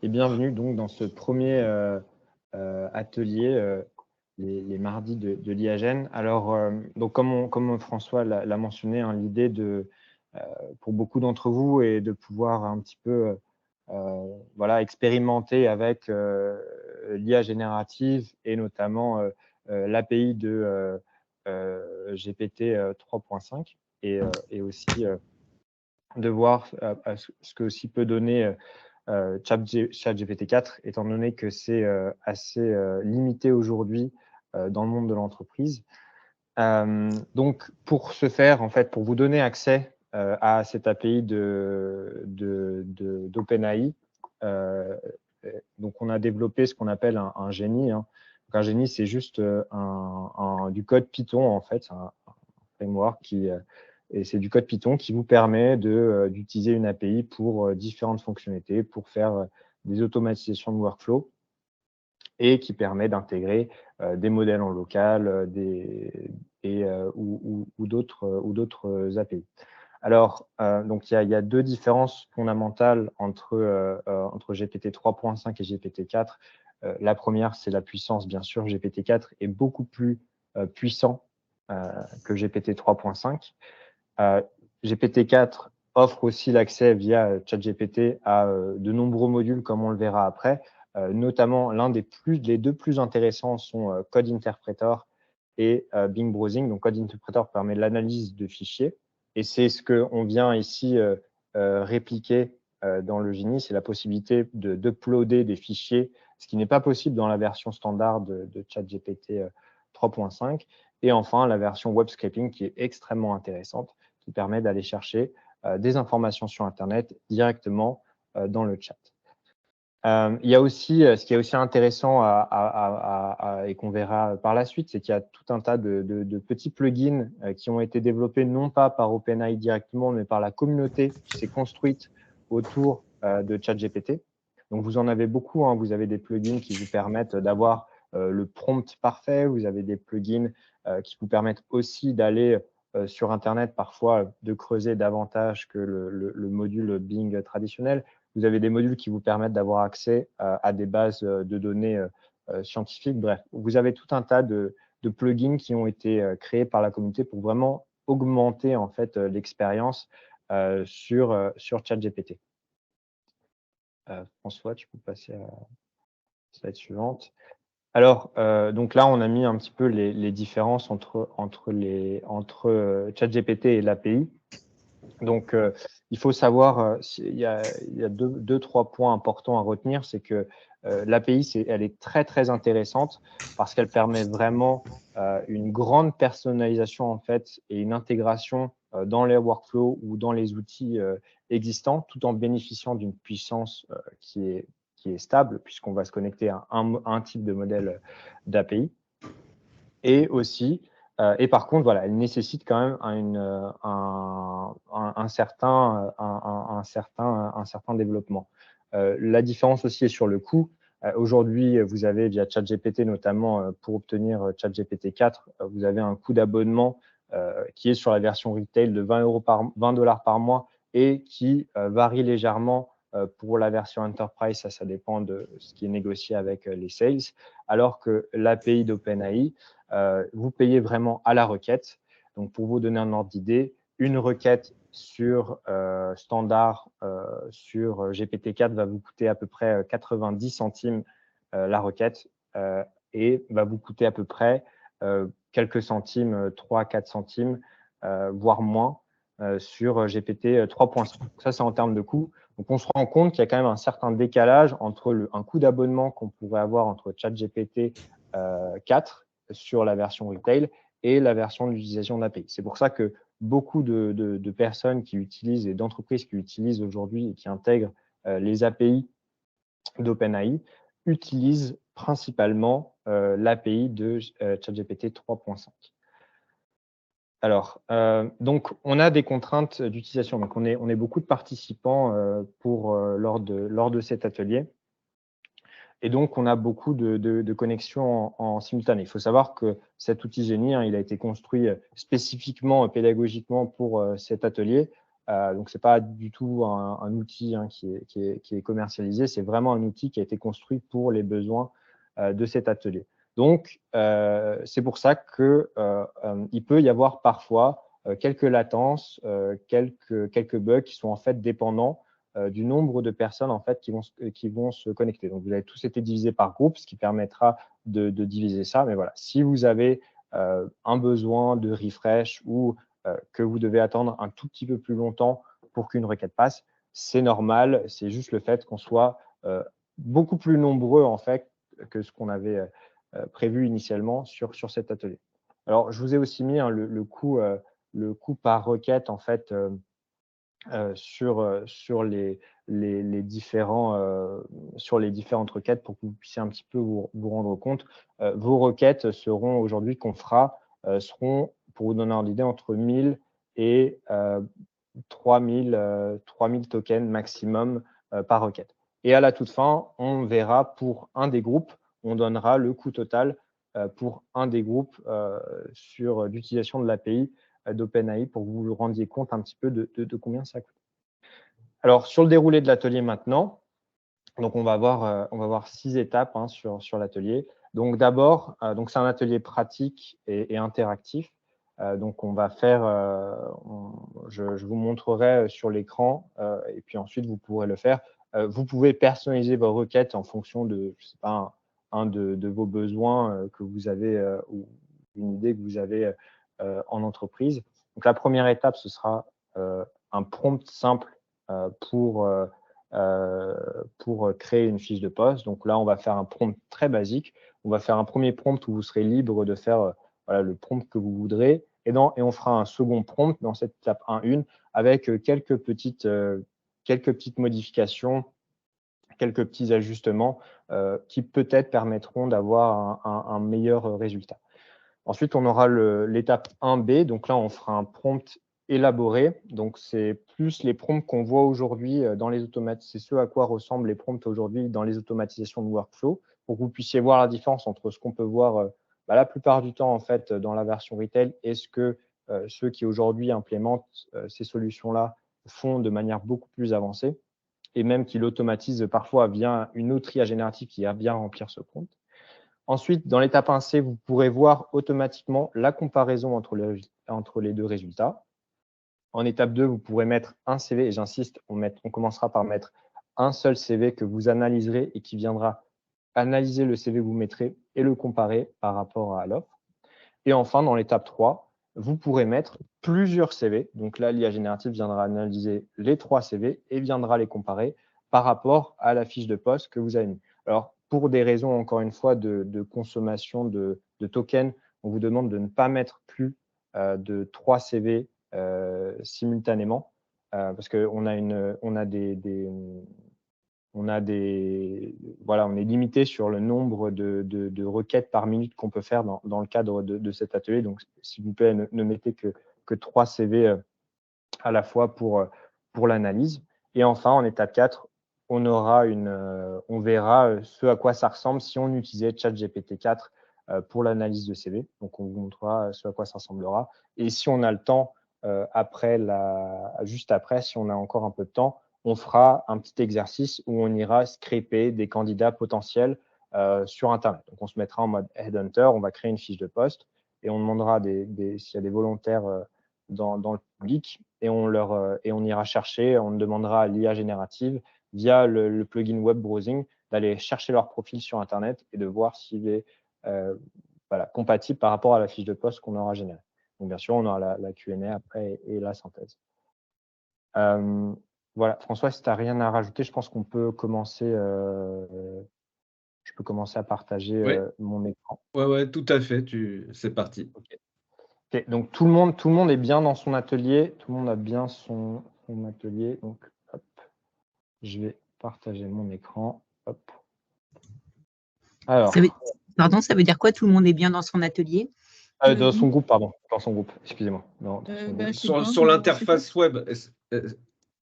et bienvenue donc dans ce premier atelier, les mardis de l'IAGEN. Alors, donc comme François l'a mentionné, hein, l'idée pour beaucoup d'entre vous est de pouvoir un petit peu voilà, expérimenter avec l'IA générative et notamment l'API de GPT 3.5 et aussi de voir ce que aussi peut donner ChatGPT 4, étant donné que c'est assez limité aujourd'hui dans le monde de l'entreprise. Donc, pour ce faire, en fait, pour vous donner accès à cette API d'OpenAI, donc on a développé ce qu'on appelle un génie. Hein. Donc, un génie, c'est juste du code Python, en fait, un framework et c'est du code Python qui vous permet d'utiliser une API pour différentes fonctionnalités, pour faire des automatisations de workflow et qui permet d'intégrer des modèles en local ou d'autres API. Alors, donc il y a deux différences fondamentales entre GPT 3.5 et GPT 4. La première, c'est la puissance. Bien sûr, GPT 4 est beaucoup plus puissant que GPT 3.5. GPT 4 offre aussi l'accès via ChatGPT à de nombreux modules, comme on le verra après. Notamment, les deux plus intéressants sont Code Interpreter et Bing Browsing. Donc, Code Interpreter permet l'analyse de fichiers. Et c'est ce qu'on vient ici répliquer dans le Genie, c'est la possibilité d'uploader des fichiers, ce qui n'est pas possible dans la version standard de ChatGPT 3.5. Et enfin, la version web scraping qui est extrêmement intéressante, qui permet d'aller chercher des informations sur Internet directement dans le chat. Il y a aussi, ce qui est aussi intéressant et qu'on verra par la suite, c'est qu'il y a tout un tas de petits plugins qui ont été développés non pas par OpenAI directement, mais par la communauté qui s'est construite autour de ChatGPT. Donc, vous en avez beaucoup. Hein. Vous avez des plugins qui vous permettent d'avoir le prompt parfait. Vous avez des plugins qui vous permettent aussi d'aller sur Internet, parfois de creuser davantage que le module Bing traditionnel. Vous avez des modules qui vous permettent d'avoir accès à des bases de données scientifiques. Bref, vous avez tout un tas de plugins qui ont été créés par la communauté pour vraiment augmenter en fait l'expérience sur ChatGPT. François, tu peux passer à la slide suivante. Alors, donc là, on a mis un petit peu les différences entre ChatGPT et l'API. Donc, il faut savoir, il y a deux, trois points importants à retenir. C'est que l'API, elle est très, très intéressante parce qu'elle permet vraiment une grande personnalisation en fait et une intégration dans les workflows ou dans les outils existants, tout en bénéficiant d'une puissance qui est stable, puisqu'on va se connecter à un type de modèle d'API. Et aussi, et par contre, voilà, elle nécessite quand même un certain développement. La différence aussi est sur le coût. Aujourd'hui, vous avez via ChatGPT, notamment pour obtenir ChatGPT 4, vous avez un coût d'abonnement qui est sur la version retail de 20$ par mois et qui varie légèrement pour la version Enterprise. Ça dépend de ce qui est négocié avec les sales. Alors que l'API d'OpenAI, vous payez vraiment à la requête. Donc, pour vous donner un ordre d'idée, une requête sur standard sur GPT-4 va vous coûter à peu près 90 centimes la requête et va vous coûter à peu près quelques centimes, 3-4 centimes, voire moins sur GPT 3.5. Ça, c'est en termes de coût. Donc, on se rend compte qu'il y a quand même un certain décalage entre un coût d'abonnement qu'on pourrait avoir entre ChatGPT 4 sur la version retail et la version d'utilisation d'API. C'est pour ça que beaucoup de personnes qui utilisent et d'entreprises qui utilisent aujourd'hui et qui intègrent les API d'OpenAI utilisent principalement l'API de ChatGPT 3.5. Alors, donc, on a des contraintes d'utilisation. Donc, on est beaucoup de participants lors de cet atelier. Et donc, on a beaucoup de connexions en simultané. Il faut savoir que cet outil Génie, il a été construit spécifiquement pédagogiquement pour cet atelier. Donc, ce n'est pas du tout un outil qui est commercialisé, c'est vraiment un outil qui a été construit pour les besoins de cet atelier. Donc, c'est pour ça qu'il peut y avoir parfois quelques latences, quelques bugs qui sont en fait dépendants du nombre de personnes en fait, qui vont se connecter. Donc, vous avez tous été divisés par groupe, ce qui permettra de diviser ça. Mais voilà, si vous avez un besoin de refresh ou que vous devez attendre un tout petit peu plus longtemps pour qu'une requête passe, c'est normal. C'est juste le fait qu'on soit beaucoup plus nombreux en fait que ce qu'on avait prévu initialement sur cet atelier. Alors, je vous ai aussi mis le coût par requête en fait sur les différentes requêtes pour que vous puissiez un petit peu vous rendre compte. Vos requêtes seront aujourd'hui qu'on fera seront, pour vous donner une idée, entre 1000 et 3000 tokens maximum par requête. Et à la toute fin, on verra pour un des groupes, on donnera le coût total pour un des groupes sur l'utilisation de l'API d'OpenAI pour que vous vous rendiez compte un petit peu de combien ça coûte. Alors, sur le déroulé de l'atelier maintenant, donc on va voir 6 étapes sur l'atelier. Donc d'abord, c'est un atelier pratique et interactif. Donc on va faire, je vous montrerai sur l'écran et puis ensuite vous pourrez le faire. Vous pouvez personnaliser vos requêtes en fonction de, je sais pas, un de vos besoins que vous avez ou une idée que vous avez en entreprise. Donc la première étape, ce sera un prompt simple pour créer une fiche de poste. Donc là, on va faire un prompt très basique. On va faire un premier prompt où vous serez libre de faire le prompt que vous voudrez. Et on fera un second prompt dans cette étape 1.1 avec quelques petites modifications, quelques petits ajustements qui peut-être permettront d'avoir un meilleur résultat. Ensuite, on aura l'étape 1B. Donc là, on fera un prompt élaboré. Donc, c'est plus les prompts qu'on voit aujourd'hui dans les automatisations. C'est ce à quoi ressemblent les prompts aujourd'hui dans les automatisations de workflow pour que vous puissiez voir la différence entre ce qu'on peut voir la plupart du temps en fait dans la version retail et ce que ceux qui aujourd'hui implémentent ces solutions-là font de manière beaucoup plus avancée et même qui l'automatisent parfois via une autre IA générative qui va bien remplir ce prompt. Ensuite, dans l'étape 1C, vous pourrez voir automatiquement la comparaison entre les deux résultats. En étape 2, vous pourrez mettre un CV, et j'insiste, on commencera par mettre un seul CV que vous analyserez et qui viendra analyser le CV que vous mettrez et le comparer par rapport à l'offre. Et enfin, dans l'étape 3, vous pourrez mettre plusieurs CV. Donc là, l'IA générative viendra analyser les 3 CV et viendra les comparer par rapport à la fiche de poste que vous avez mis. Alors, pour des raisons, encore une fois, de consommation de tokens, on vous demande de ne pas mettre plus de 3 CV simultanément parce qu'on on est limité sur le nombre de requêtes par minute qu'on peut faire dans le cadre de cet atelier. Donc, s'il vous plaît, ne mettez que 3 CV à la fois pour l'analyse. Et enfin, en étape 4, on verra ce à quoi ça ressemble si on utilisait ChatGPT 4 pour l'analyse de CV. Donc, on vous montrera ce à quoi ça ressemblera. Et si on a le temps, juste après, si on a encore un peu de temps, on fera un petit exercice où on ira scraper des candidats potentiels sur Internet. Donc, on se mettra en mode Headhunter, on va créer une fiche de poste et on demandera s'il y a des volontaires dans le public et on ira chercher, on demandera à l'IA générative via le plugin web browsing d'aller chercher leur profil sur Internet et de voir s'il est compatible par rapport à la fiche de poste qu'on aura générée. Donc, bien sûr, on aura la Q&A après et la synthèse. Voilà, François, si tu n'as rien à rajouter, je pense qu'on peut commencer. Je peux commencer à partager mon écran. Ouais, tout à fait. C'est parti. Okay. Donc, tout le monde est bien dans son atelier. Tout le monde a bien son atelier. Donc, hop, je vais partager mon écran. Hop. Alors, Pardon, ça veut dire quoi? Tout le monde est bien dans son atelier? Dans son groupe, pardon. Dans son groupe, excusez-moi. Sur l'interface web, est-ce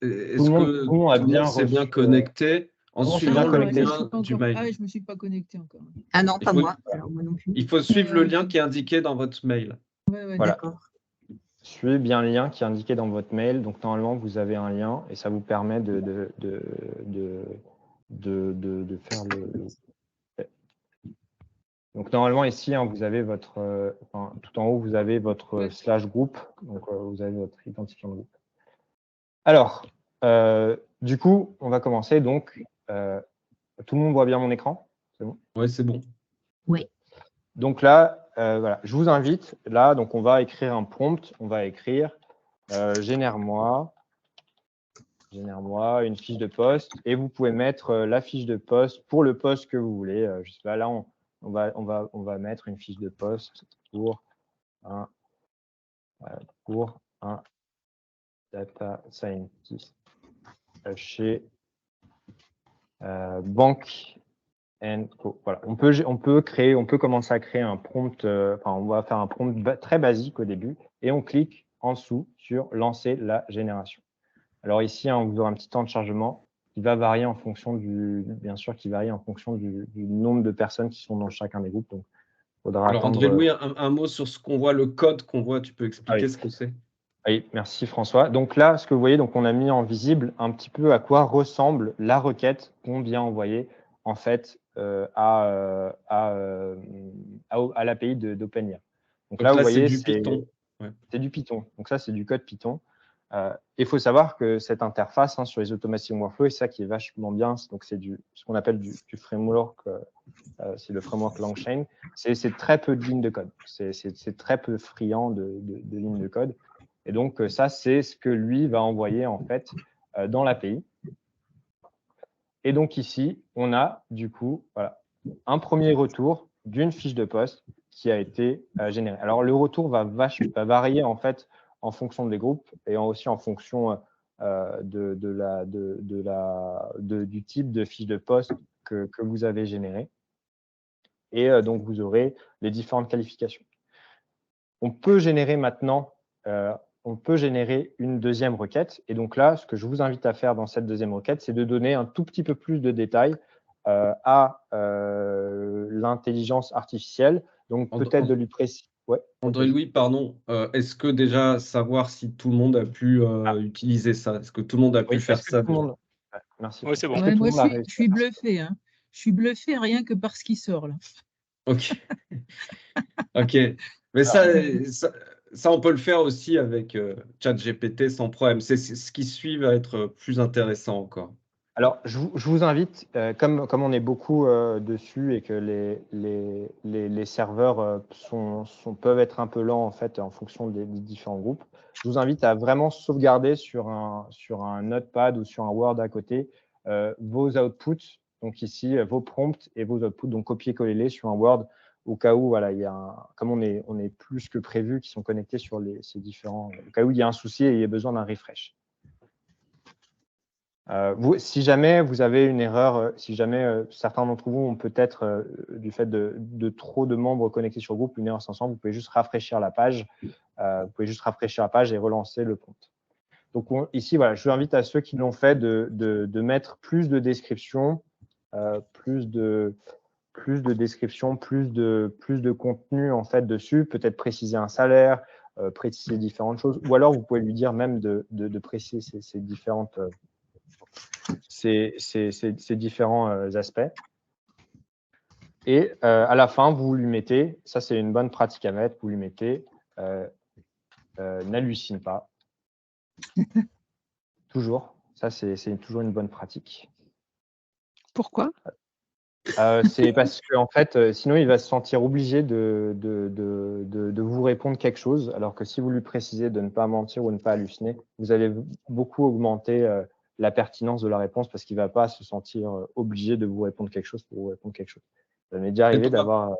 que tout le monde s'est bien connecté en suivant le lien du mail? Ah, je ne me suis pas connecté encore. Ah non, pas moi. Alors, moi non plus. Il faut suivre le lien qui est indiqué dans votre mail. Ouais, voilà. d'accord. suivez bien le lien qui est indiqué dans votre mail. Donc, normalement, vous avez un lien et ça vous permet de faire le. Donc, normalement, ici, hein, vous avez votre. Tout en haut, vous avez votre slash groupe. Donc, vous avez votre identifiant de groupe. Alors, du coup, on va commencer. Donc, tout le monde voit bien mon écran? C'est bon? Oui, c'est bon. Oui. Donc là, voilà, je vous invite. Là, donc on va écrire un prompt. On va écrire génère-moi une fiche de poste. Et vous pouvez mettre la fiche de poste pour le poste que vous voulez. Je sais pas, là, on va mettre une fiche de poste pour un data scientist chez Banque Co. Voilà. On peut commencer à créer un prompt. On va faire un prompt très basique au début et on clique en dessous sur lancer la génération. Alors ici, hein, vous aurez un petit temps de chargement qui va varier en fonction bien sûr, qui varie en fonction du nombre de personnes qui sont dans chacun des groupes. Donc, faudra Alors, attendre. André-Louis, un mot sur ce qu'on voit, le code qu'on voit, tu peux expliquer ce que c'est? Oui, merci François. Donc là, ce que vous voyez, donc on a mis en visible un petit peu à quoi ressemble la requête qu'on vient envoyer en fait à l'API d'OpenIA. Donc là, vous voyez, c'est du Python. Ouais. C'est du Python. Donc ça, c'est du code Python. Il faut savoir que cette interface sur les automation workflow, c'est ça qui est vachement bien. Donc c'est ce qu'on appelle du framework. C'est le framework LangChain. C'est très peu de lignes de code. C'est très peu friand de lignes de code. Et donc, ça, c'est ce que lui va envoyer en fait dans l'API. Et donc ici, on a du coup un premier retour d'une fiche de poste qui a été générée. Alors, le retour va varier en fait en fonction des groupes et aussi en fonction du type de fiche de poste que vous avez généré. Et donc, vous aurez les différentes qualifications. On peut générer maintenant une deuxième requête. Et donc là, ce que je vous invite à faire dans cette deuxième requête, c'est de donner un tout petit peu plus de détails à l'intelligence artificielle. Donc peut-être de lui préciser. Ouais, André-Louis, pardon, est-ce que déjà savoir si tout le monde a pu utiliser ça? Est-ce que tout le monde a pu faire ça? Merci. Oui, c'est bon. Moi, je suis bluffé. Hein. Je suis bluffé rien que par ce qui sort là. Ok. Ok. Mais ça, on peut le faire aussi avec ChatGPT sans problème. C'est ce qui suit va être plus intéressant encore. Alors, je vous invite, comme on est beaucoup dessus et que les serveurs peuvent être un peu lents en fait en fonction des différents groupes, je vous invite à vraiment sauvegarder sur un Notepad ou sur un Word à côté vos outputs. Donc ici, vos prompts et vos outputs, donc copier-coller-les sur un Word au cas où, voilà, comme on est plus que prévu, qui sont connectés sur ces différents, au cas où il y a un souci et il y a besoin d'un refresh. Si jamais vous avez une erreur, si jamais certains d'entre vous ont peut-être, du fait de trop de membres connectés sur le groupe, une erreur 500, vous pouvez juste rafraîchir la page. Et relancer le prompt. Donc ici, voilà, je vous invite à ceux qui l'ont fait de mettre plus de description, plus de description, plus de contenu en fait dessus, peut-être préciser un salaire, préciser différentes choses, ou alors vous pouvez lui dire même de préciser ces différentes ces différents aspects. Et à la fin, vous lui mettez, ça c'est une bonne pratique à mettre, vous lui mettez n'hallucine pas. Toujours, ça c'est toujours une bonne pratique. Pourquoi? C'est parce qu'en fait, sinon il va se sentir obligé de vous répondre quelque chose, alors que si vous lui précisez de ne pas mentir ou de ne pas halluciner, vous allez beaucoup augmenter la pertinence de la réponse parce qu'il ne va pas se sentir obligé de vous répondre quelque chose pour vous répondre quelque chose. Ça m'est déjà arrivé d'avoir…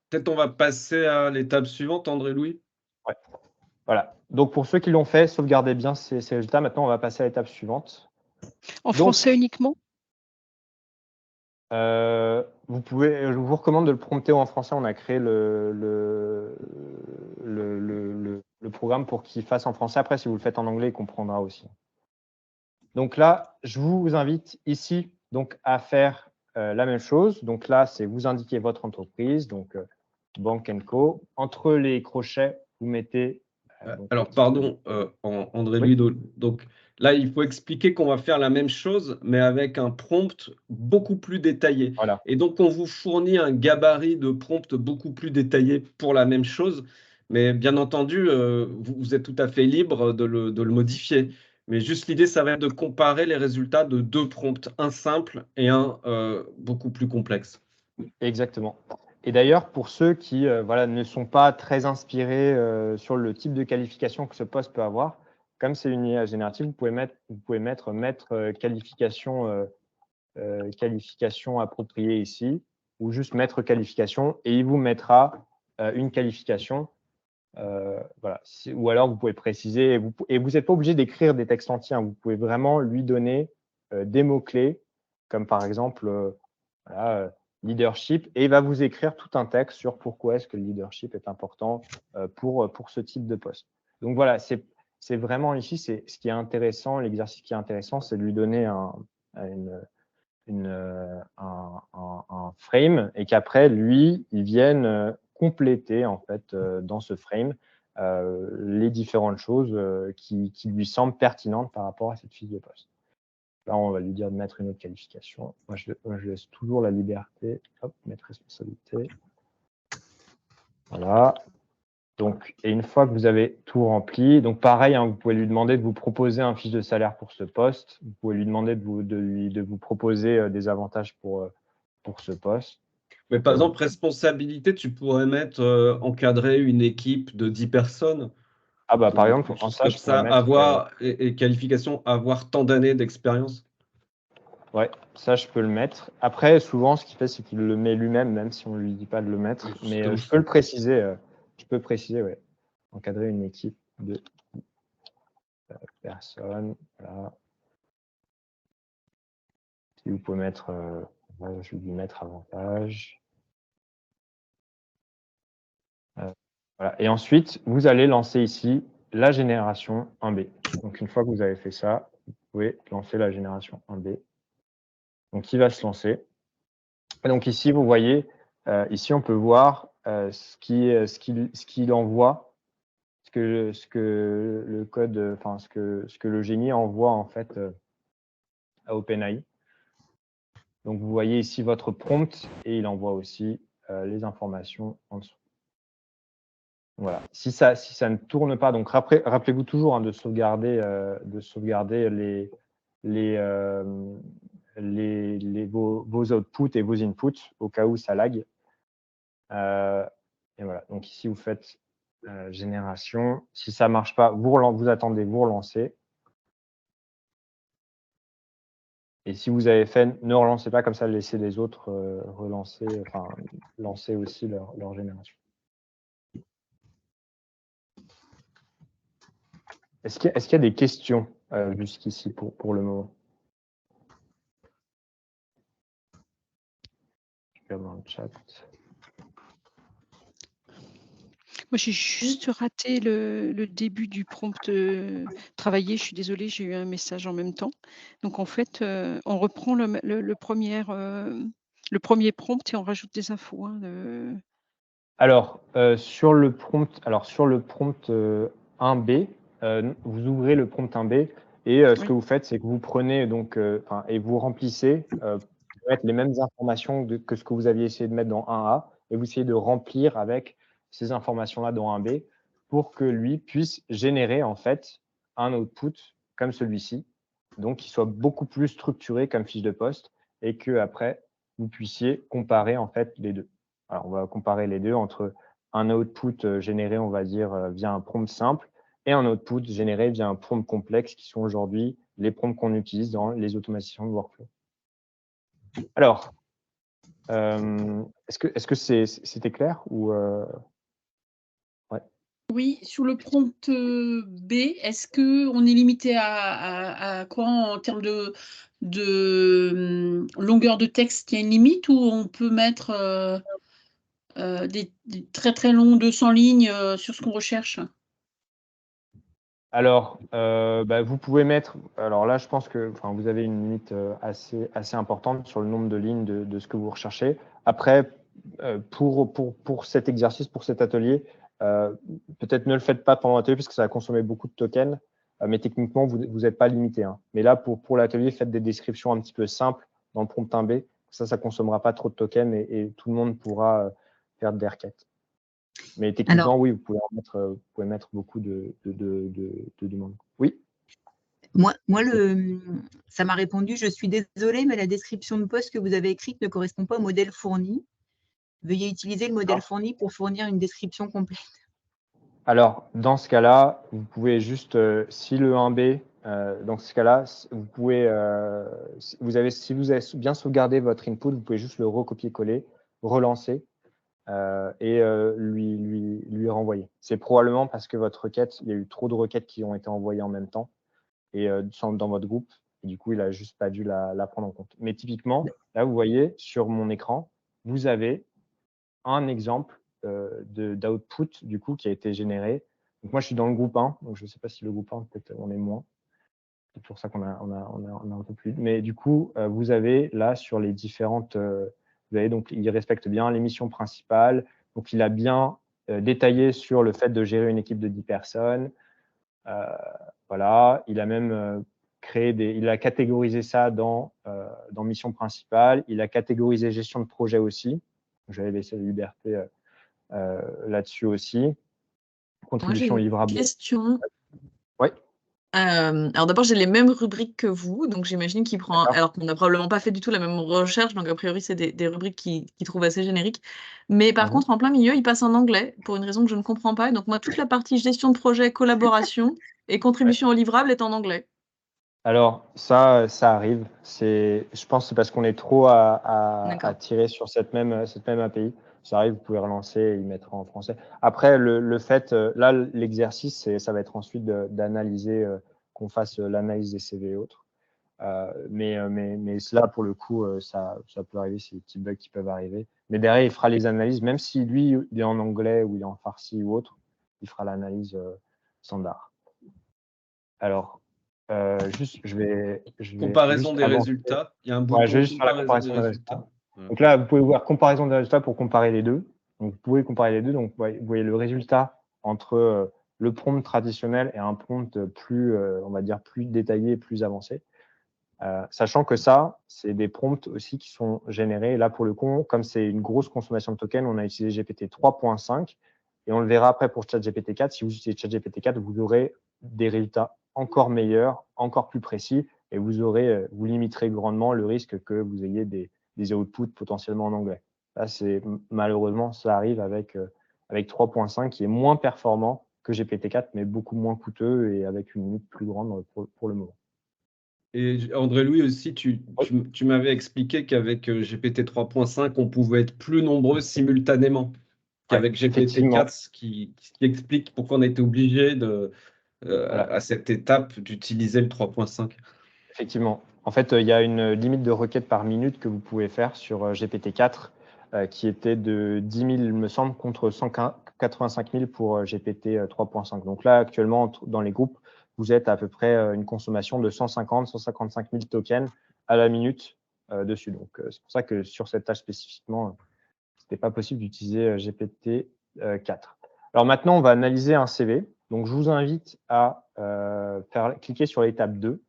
Peut-être on va passer à l'étape suivante, André-Louis. Ouais. Voilà. Donc, pour ceux qui l'ont fait, sauvegardez bien ces résultats. Maintenant, on va passer à l'étape suivante. Français uniquement? Je vous recommande de le prompter en français. On a créé le programme pour qu'il fasse en français. Après, si vous le faites en anglais, il comprendra aussi. Donc là, je vous invite ici donc, à faire la même chose. Donc là, c'est vous indiquer votre entreprise, donc Banque Co. Entre les crochets, vous mettez Donc, Alors, pardon, André Ludo. Donc là, il faut expliquer qu'on va faire la même chose, mais avec un prompt beaucoup plus détaillé. voilà. Et donc, on vous fournit un gabarit de prompt beaucoup plus détaillé pour la même chose. Mais bien entendu, vous êtes tout à fait libre de le modifier. Mais juste l'idée, ça va être de comparer les résultats de deux prompts, un simple et un beaucoup plus complexe. Exactement. Et d'ailleurs, pour ceux qui voilà, ne sont pas très inspirés sur le type de qualification que ce poste peut avoir, comme c'est une IA générative, vous pouvez mettre qualification, qualification appropriée ici, ou juste mettre qualification, et il vous mettra une qualification. Voilà. Ou alors, vous pouvez préciser, et vous n'êtes pas obligé d'écrire des textes entiers, hein. Vous pouvez vraiment lui donner des mots-clés, comme par exemple voilà, leadership, et il va vous écrire tout un texte sur pourquoi est-ce que le leadership est important pour ce type de poste. Donc voilà, c'est vraiment ici, c'est ce qui est intéressant, l'exercice qui est intéressant, c'est de lui donner un frame et qu'après, lui, il vienne compléter en fait dans ce frame les différentes choses qui lui semblent pertinentes par rapport à cette fiche de poste. Là, on va lui dire de mettre une autre qualification. Moi, je laisse toujours la liberté. Hop, mettre responsabilité. Voilà. Donc, et une fois que vous avez tout rempli, donc pareil, hein, vous pouvez lui demander de vous proposer un fiche de salaire pour ce poste. Vous pouvez lui demander de vous proposer des avantages pour ce poste. Mais par exemple, responsabilité, tu pourrais mettre encadrer une équipe de 10 personnes. Ah bah par exemple, Quelque en chose ça, comme je pourrais ça, mettre, avoir et qualification, avoir tant d'années d'expérience. ouais, ça je peux le mettre. Après, souvent, ce qu'il fait, c'est qu'il le met lui-même, même si on lui dit pas de le mettre. Oui, Mais comme je peux le préciser. Je peux préciser, ouais. Encadrer une équipe de personnes. Voilà. Si vous pouvez mettre, ouais, je vais lui mettre avantage. Voilà. Et ensuite, vous allez lancer ici la génération 1B. Donc, une fois que vous avez fait ça, vous pouvez lancer la génération 1B. Donc, il va se lancer. Et donc, ici, vous voyez, ici, on peut voir ce qu'il envoie, ce que le code, enfin, ce que le génie envoie en fait à OpenAI. Donc, vous voyez ici votre prompt et il envoie aussi les informations en dessous. Voilà. Si ça ne tourne pas, donc rappelez-vous toujours hein, de sauvegarder vos outputs et vos inputs au cas où ça lag. Et voilà. Donc ici, vous faites génération. Si ça ne marche pas, vous attendez, vous relancez. Et si vous avez fait, ne relancez pas comme ça, laissez les autres lancer aussi leur génération. Est-ce qu'il y a des questions jusqu'ici pour le moment? Je vais dans le chat. Moi, j'ai juste raté le début du prompt travailler. Je suis désolée, j'ai eu un message en même temps. Donc, en fait, on reprend le premier prompt et on rajoute des infos. Hein, Alors, sur le prompt 1B, vous ouvrez le prompt 1B et ce Oui. que vous faites, c'est que vous prenez donc, et vous remplissez pour mettre les mêmes informations que ce que vous aviez essayé de mettre dans 1A et vous essayez de remplir avec ces informations-là dans 1B pour que lui puisse générer en fait un output comme celui-ci, donc qui soit beaucoup plus structuré comme fiche de poste et que après vous puissiez comparer en fait les deux. Alors, on va comparer les deux entre un output généré, on va dire, via un prompt simple et un output généré via un prompt complexe qui sont aujourd'hui les prompts qu'on utilise dans les automatisations de workflow. Alors, est-ce que c'était clair ou ouais. Oui, sur le prompt B, est-ce qu'on est limité à quoi en termes de longueur de texte? Il y a une limite ou on peut mettre des très très longs 200 lignes sur ce qu'on recherche? Alors, vous pouvez mettre. Alors là, je pense que vous avez une limite assez importante sur le nombre de lignes de ce que vous recherchez. Après, pour cet exercice, pour cet atelier, peut-être ne le faites pas pendant l'atelier parce que ça va consommer beaucoup de tokens, mais techniquement, vous n'êtes pas limité. Hein. Mais là, pour l'atelier, faites des descriptions un petit peu simples dans le prompt 1B. Ça ne consommera pas trop de tokens et tout le monde pourra faire des requêtes. Mais techniquement, Alors, oui, vous pouvez mettre beaucoup de demandes. Oui. Moi, ça m'a répondu, je suis désolée, mais la description de poste que vous avez écrite ne correspond pas au modèle fourni. Veuillez utiliser le modèle fourni pour fournir une description complète. Alors, dans ce cas-là, vous pouvez juste, si le 1B, dans ce cas-là, vous pouvez, si vous avez bien sauvegardé votre input, vous pouvez juste le recopier-coller, relancer et lui renvoyer. C'est probablement parce que votre requête, il y a eu trop de requêtes qui ont été envoyées en même temps et dans votre groupe, et du coup, il n'a juste pas dû la prendre en compte. Mais typiquement, là, vous voyez, sur mon écran, vous avez un exemple d'output du coup qui a été généré. Donc moi, je suis dans le groupe 1, donc je ne sais pas si le groupe 1, peut-être on est moins. C'est pour ça qu'on a un peu plus. Mais du coup, vous avez là sur les différentes, vous avez donc il respecte bien les missions principales. Donc il a bien détaillé sur le fait de gérer une équipe de 10 personnes. Voilà, il a même il a catégorisé ça dans mission principale. Il a catégorisé gestion de projet aussi. J'avais laissé la liberté là-dessus aussi. Contribution livrable. Question. Oui. Alors d'abord, j'ai les mêmes rubriques que vous, donc j'imagine qu'il prend, alors qu'on n'a probablement pas fait du tout la même recherche, donc a priori c'est des rubriques qu'il trouve assez génériques. Mais par contre, en plein milieu, il passe en anglais pour une raison que je ne comprends pas. Et donc moi, toute la partie gestion de projet, collaboration et contribution au livrable est en anglais. Alors ça arrive. Je pense que c'est parce qu'on est trop à tirer sur cette même API. Ça arrive, vous pouvez relancer et y mettre en français. Après, le fait, là, l'exercice, ça va être ensuite d'analyser, qu'on fasse l'analyse des CV et autres. Mais là, pour le coup, ça peut arriver, c'est des petits bugs qui peuvent arriver. Mais derrière, il fera les analyses, même si lui, il est en anglais ou il est en farsi ou autre, il fera l'analyse standard. Alors, juste, je vais comparaison juste des avancer. résultats. Il y a un bouton je vais juste faire la comparaison des résultats. Donc là, vous pouvez voir comparaison des résultats pour comparer les deux. Donc, vous pouvez comparer les deux. Donc, vous voyez le résultat entre le prompt traditionnel et un prompt plus, on va dire, plus détaillé, plus avancé. Sachant que ça, c'est des prompts aussi qui sont générés. Là, pour le coup, comme c'est une grosse consommation de tokens, on a utilisé GPT 3.5 et on le verra après pour ChatGPT 4. Si vous utilisez ChatGPT 4, vous aurez des résultats encore meilleurs, encore plus précis et vous limiterez grandement le risque que vous ayez des outputs potentiellement en anglais. Là, malheureusement, ça arrive avec 3.5 qui est moins performant que GPT 4, mais beaucoup moins coûteux et avec une limite plus grande pour le moment. Et André-Louis aussi, tu m'avais expliqué qu'avec GPT 3.5, on pouvait être plus nombreux simultanément qu'avec GPT 4, ce qui explique pourquoi on a été obligé à cette étape d'utiliser le 3.5. Effectivement. En fait, il y a une limite de requêtes par minute que vous pouvez faire sur GPT-4 qui était de 10 000, il me semble, contre 185 000 pour GPT 3.5. Donc là, actuellement, dans les groupes, vous êtes à peu près une consommation de 150-155 000 tokens à la minute dessus. Donc, c'est pour ça que sur cette tâche spécifiquement, ce n'était pas possible d'utiliser GPT-4. Alors maintenant, on va analyser un CV. Donc, je vous invite à cliquer sur l'étape 2.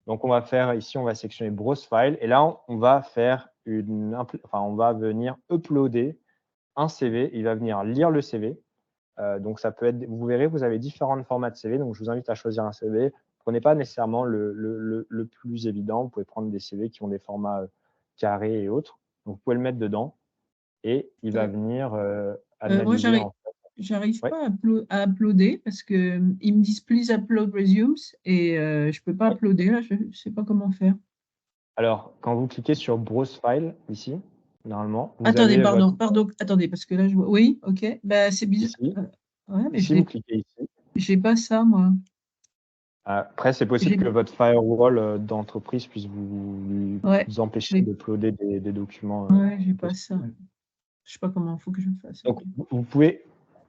Donc, on va faire ici, on va sélectionner Browse File. Et là, on va faire on va venir uploader un CV. Il va venir lire le CV. Donc, ça peut être, vous verrez, vous avez différents formats de CV. Donc, je vous invite à choisir un CV. Prenez pas nécessairement le plus évident. Vous pouvez prendre des CV qui ont des formats carrés et autres. Donc, vous pouvez le mettre dedans. Et il va venir analyser. Moi, j'arrive pas à uploader parce qu'ils me disent please upload resumes et je peux pas uploader là, je sais pas comment faire. Alors, quand vous cliquez sur Browse File ici, normalement. Attendez, pardon, attendez, parce que là je vois. Oui, ok. Bah, c'est bizarre. Ouais, mais ici, vous cliquez ici. J'ai pas ça, moi. Après, c'est possible que votre firewall d'entreprise puisse vous empêcher d'uploader des documents. Ouais, j'ai pas ça. Je sais pas comment il faut que je fasse. Donc, vous pouvez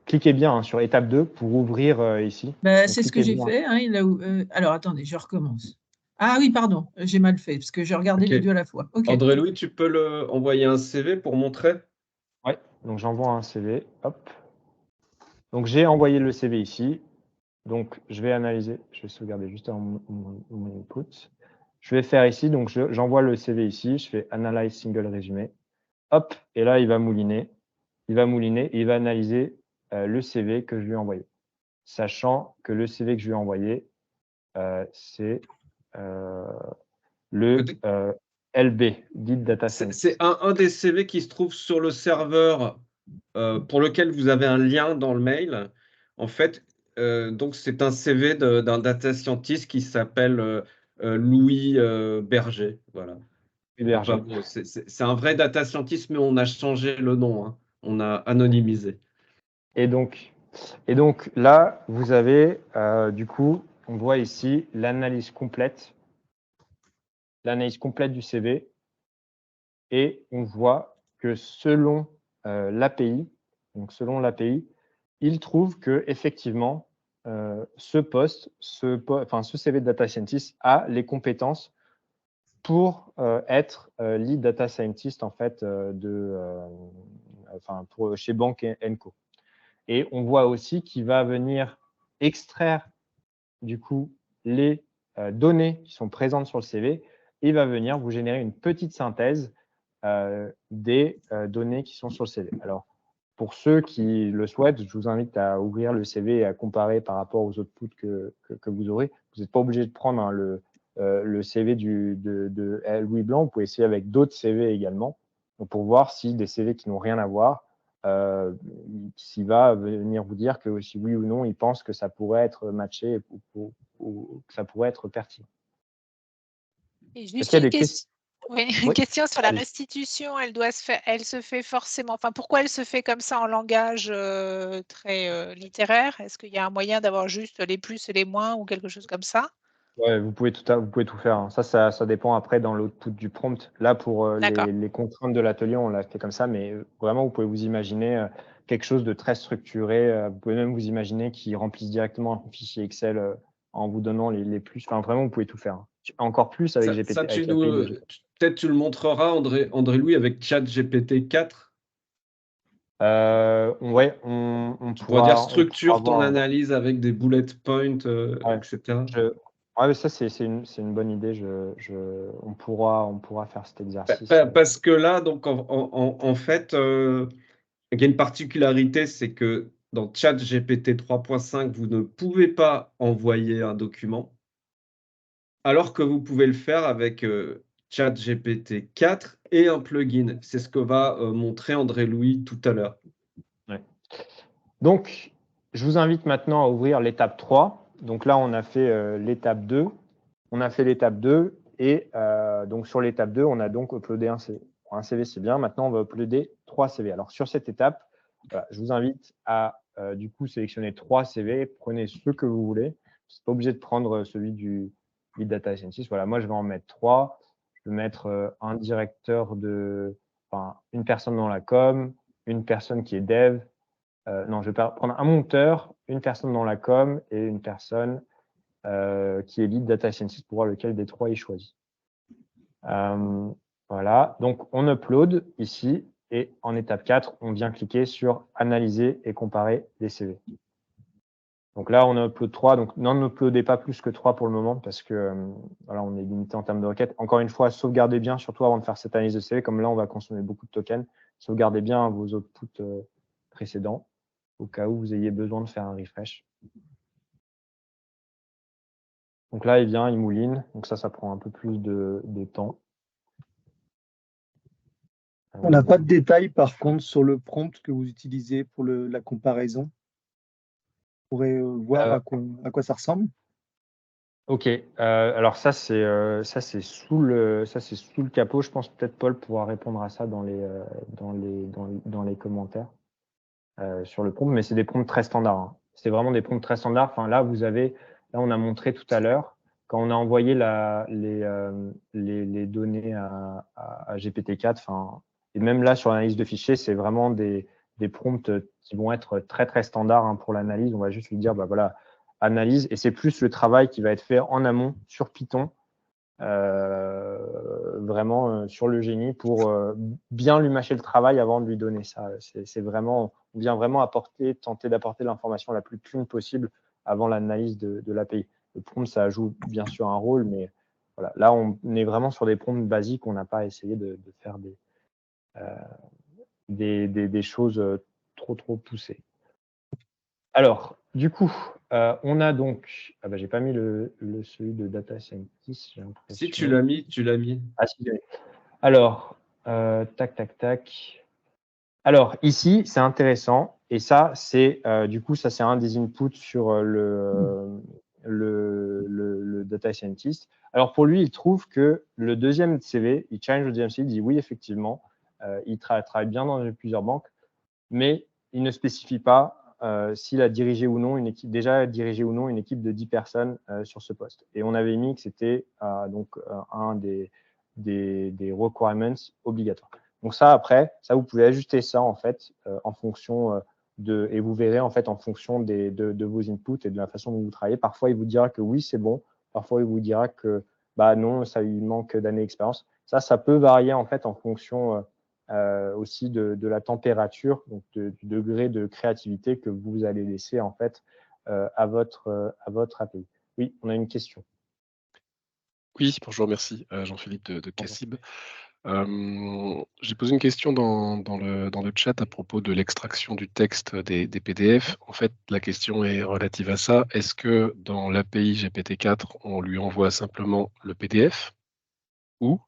cliquer bien sur étape 2 pour ouvrir ici. Bah, c'est ce que j'ai fait. Hein, alors, attendez, je recommence. Ah oui, pardon, j'ai mal fait parce que j'ai regardé les deux à la fois. Okay. André-Louis, tu peux envoyer un CV pour montrer? Oui, donc j'envoie un CV. Hop. Donc, j'ai envoyé le CV ici. Donc, je vais analyser. Je vais sauvegarder juste avant mon input. Je vais faire ici. Donc, j'envoie le CV ici. Je fais Analyze Single Résumé. Hop, et là, il va mouliner. Il va mouliner et il va analyser le CV que je lui ai envoyé. Sachant que le CV que je lui ai envoyé, c'est le LB, Lead Data Scientist. C'est un des CV qui se trouve sur le serveur pour lequel vous avez un lien dans le mail. En fait, donc c'est un CV d'un data scientist qui s'appelle Louis Berger. Voilà. Berger. Enfin, bon, c'est un vrai data scientist, mais on a changé le nom. Hein. On a anonymisé. Et donc là, vous avez, du coup, on voit ici l'analyse complète du CV. Et on voit que selon l'API, il trouve que effectivement ce CV de data scientist a les compétences pour être lead data scientist en fait chez Bank & Co. Et on voit aussi qu'il va venir extraire du coup les données qui sont présentes sur le CV. Et il va venir vous générer une petite synthèse des données qui sont sur le CV. Alors, pour ceux qui le souhaitent, je vous invite à ouvrir le CV et à comparer par rapport aux outputs que vous aurez. Vous n'êtes pas obligé de prendre le CV de Louis Blanc. Vous pouvez essayer avec d'autres CV également, donc pour voir si des CV qui n'ont rien à voir, s'il va venir vous dire que si oui ou non, il pense que ça pourrait être matché ou que ça pourrait être pertinent. Et juste une question. Oui, une question sur la restitution, elle se fait forcément. Enfin, pourquoi elle se fait comme ça en langage très littéraire? Est-ce qu'il y a un moyen d'avoir juste les plus et les moins ou quelque chose comme ça? Ouais, vous pouvez tout faire. Hein. Ça dépend après dans l'output du prompt. Là, pour les contraintes de l'atelier, on l'a fait comme ça, mais vraiment, vous pouvez vous imaginer quelque chose de très structuré. Vous pouvez même vous imaginer qu'il remplisse directement un fichier Excel en vous donnant les plus. Enfin, vraiment, vous pouvez tout faire. Hein. Encore plus avec GPT. Peut-être tu le montreras, André-Louis, avec ChatGPT 4. Ouais, on pourra dire structure ton analyse avec des bullet points, etc. Ouais, mais ça, c'est une bonne idée. On pourra faire cet exercice. Parce que là, donc, en fait, il y a une particularité, c'est que dans ChatGPT 3.5, vous ne pouvez pas envoyer un document, alors que vous pouvez le faire avec ChatGPT 4 et un plugin. C'est ce que va montrer André-Louis tout à l'heure. Ouais. Donc, je vous invite maintenant à ouvrir l'étape 3. Donc là, on a fait l'étape 2. On a fait l'étape 2 et donc sur l'étape 2, on a donc uploadé un CV. Un CV, c'est bien. Maintenant, on va uploader 3 CV. Alors, sur cette étape, je vous invite à du coup sélectionner 3 CV. Prenez ce que vous voulez. Vous n'êtes pas obligé de prendre celui du lead data scientist. Voilà, moi, je vais en mettre 3. Je vais mettre un directeur une personne dans la com, une personne qui est dev. Non, je vais prendre un monteur, une personne dans la com et une personne qui est lead data scientist pour voir lequel des 3 est choisi. Voilà, donc on upload ici et en étape 4, on vient cliquer sur analyser et comparer les CV. Donc là, on upload 3, donc n'en uploadez pas plus que 3 pour le moment parce que voilà, on est limité en termes de requêtes. Encore une fois, sauvegardez bien, surtout avant de faire cette analyse de CV, comme là, on va consommer beaucoup de tokens. Sauvegardez bien vos outputs précédents au cas où vous ayez besoin de faire un refresh. Donc là, il vient, il mouline. Donc ça prend un peu plus de temps. On n'a pas de détails, par contre, sur le prompt que vous utilisez pour la comparaison. Vous pourrez voir à quoi ça ressemble. Ok. Alors ça, c'est sous le capot. Je pense peut-être Paul pourra répondre à ça dans les commentaires sur le prompt. Mais c'est des prompts très standards. Hein. C'est vraiment des prompts très standards. Enfin, là, on a montré tout à l'heure, quand on a envoyé les données à GPT-4, et même là, sur l'analyse de fichiers, c'est vraiment des prompts qui vont être très, très standards hein, pour l'analyse. On va juste lui dire, voilà, analyse. Et c'est plus le travail qui va être fait en amont sur Python vraiment sur le génie pour bien lui mâcher le travail avant de lui donner ça. C'est vraiment, on vient vraiment tenter d'apporter l'information la plus clean possible avant l'analyse de l'API. Le prompt, ça joue bien sûr un rôle, mais voilà. Là, on est vraiment sur des prompts basiques. On n'a pas essayé de faire des choses trop poussées. Alors, du coup, on a donc… Ah bah, j'ai pas mis celui de Data Scientist, j'ai l'impression. Si tu l'as mis, tu l'as mis. Ah, si, alors, tac. Alors, ici, c'est intéressant. Et ça, c'est du coup, ça, c'est un des inputs sur le Data Scientist. Alors, pour lui, il trouve que le deuxième CV, il challenge le deuxième CV, il dit oui, effectivement, il travaille bien dans plusieurs banques, mais il ne spécifie pas s'il a dirigé ou non une équipe, déjà dirigé ou non une équipe de 10 personnes sur ce poste. Et on avait mis que c'était donc un des requirements obligatoires. Donc ça, après, ça, vous pouvez ajuster ça en fait en fonction et vous verrez en fait en fonction de vos inputs et de la façon dont vous travaillez. Parfois, il vous dira que oui, c'est bon. Parfois, il vous dira que bah non, ça lui manque d'années d'expérience. Ça peut varier en fait en fonction aussi de la température, donc du degré de créativité que vous allez laisser en fait à votre API. Oui, on a une question. Oui, bonjour, merci. Jean-Philippe de Cassib. J'ai posé une question dans le chat à propos de l'extraction du texte des PDF. En fait, la question est relative à ça. Est-ce que dans l'API GPT-4, on lui envoie simplement le PDF ou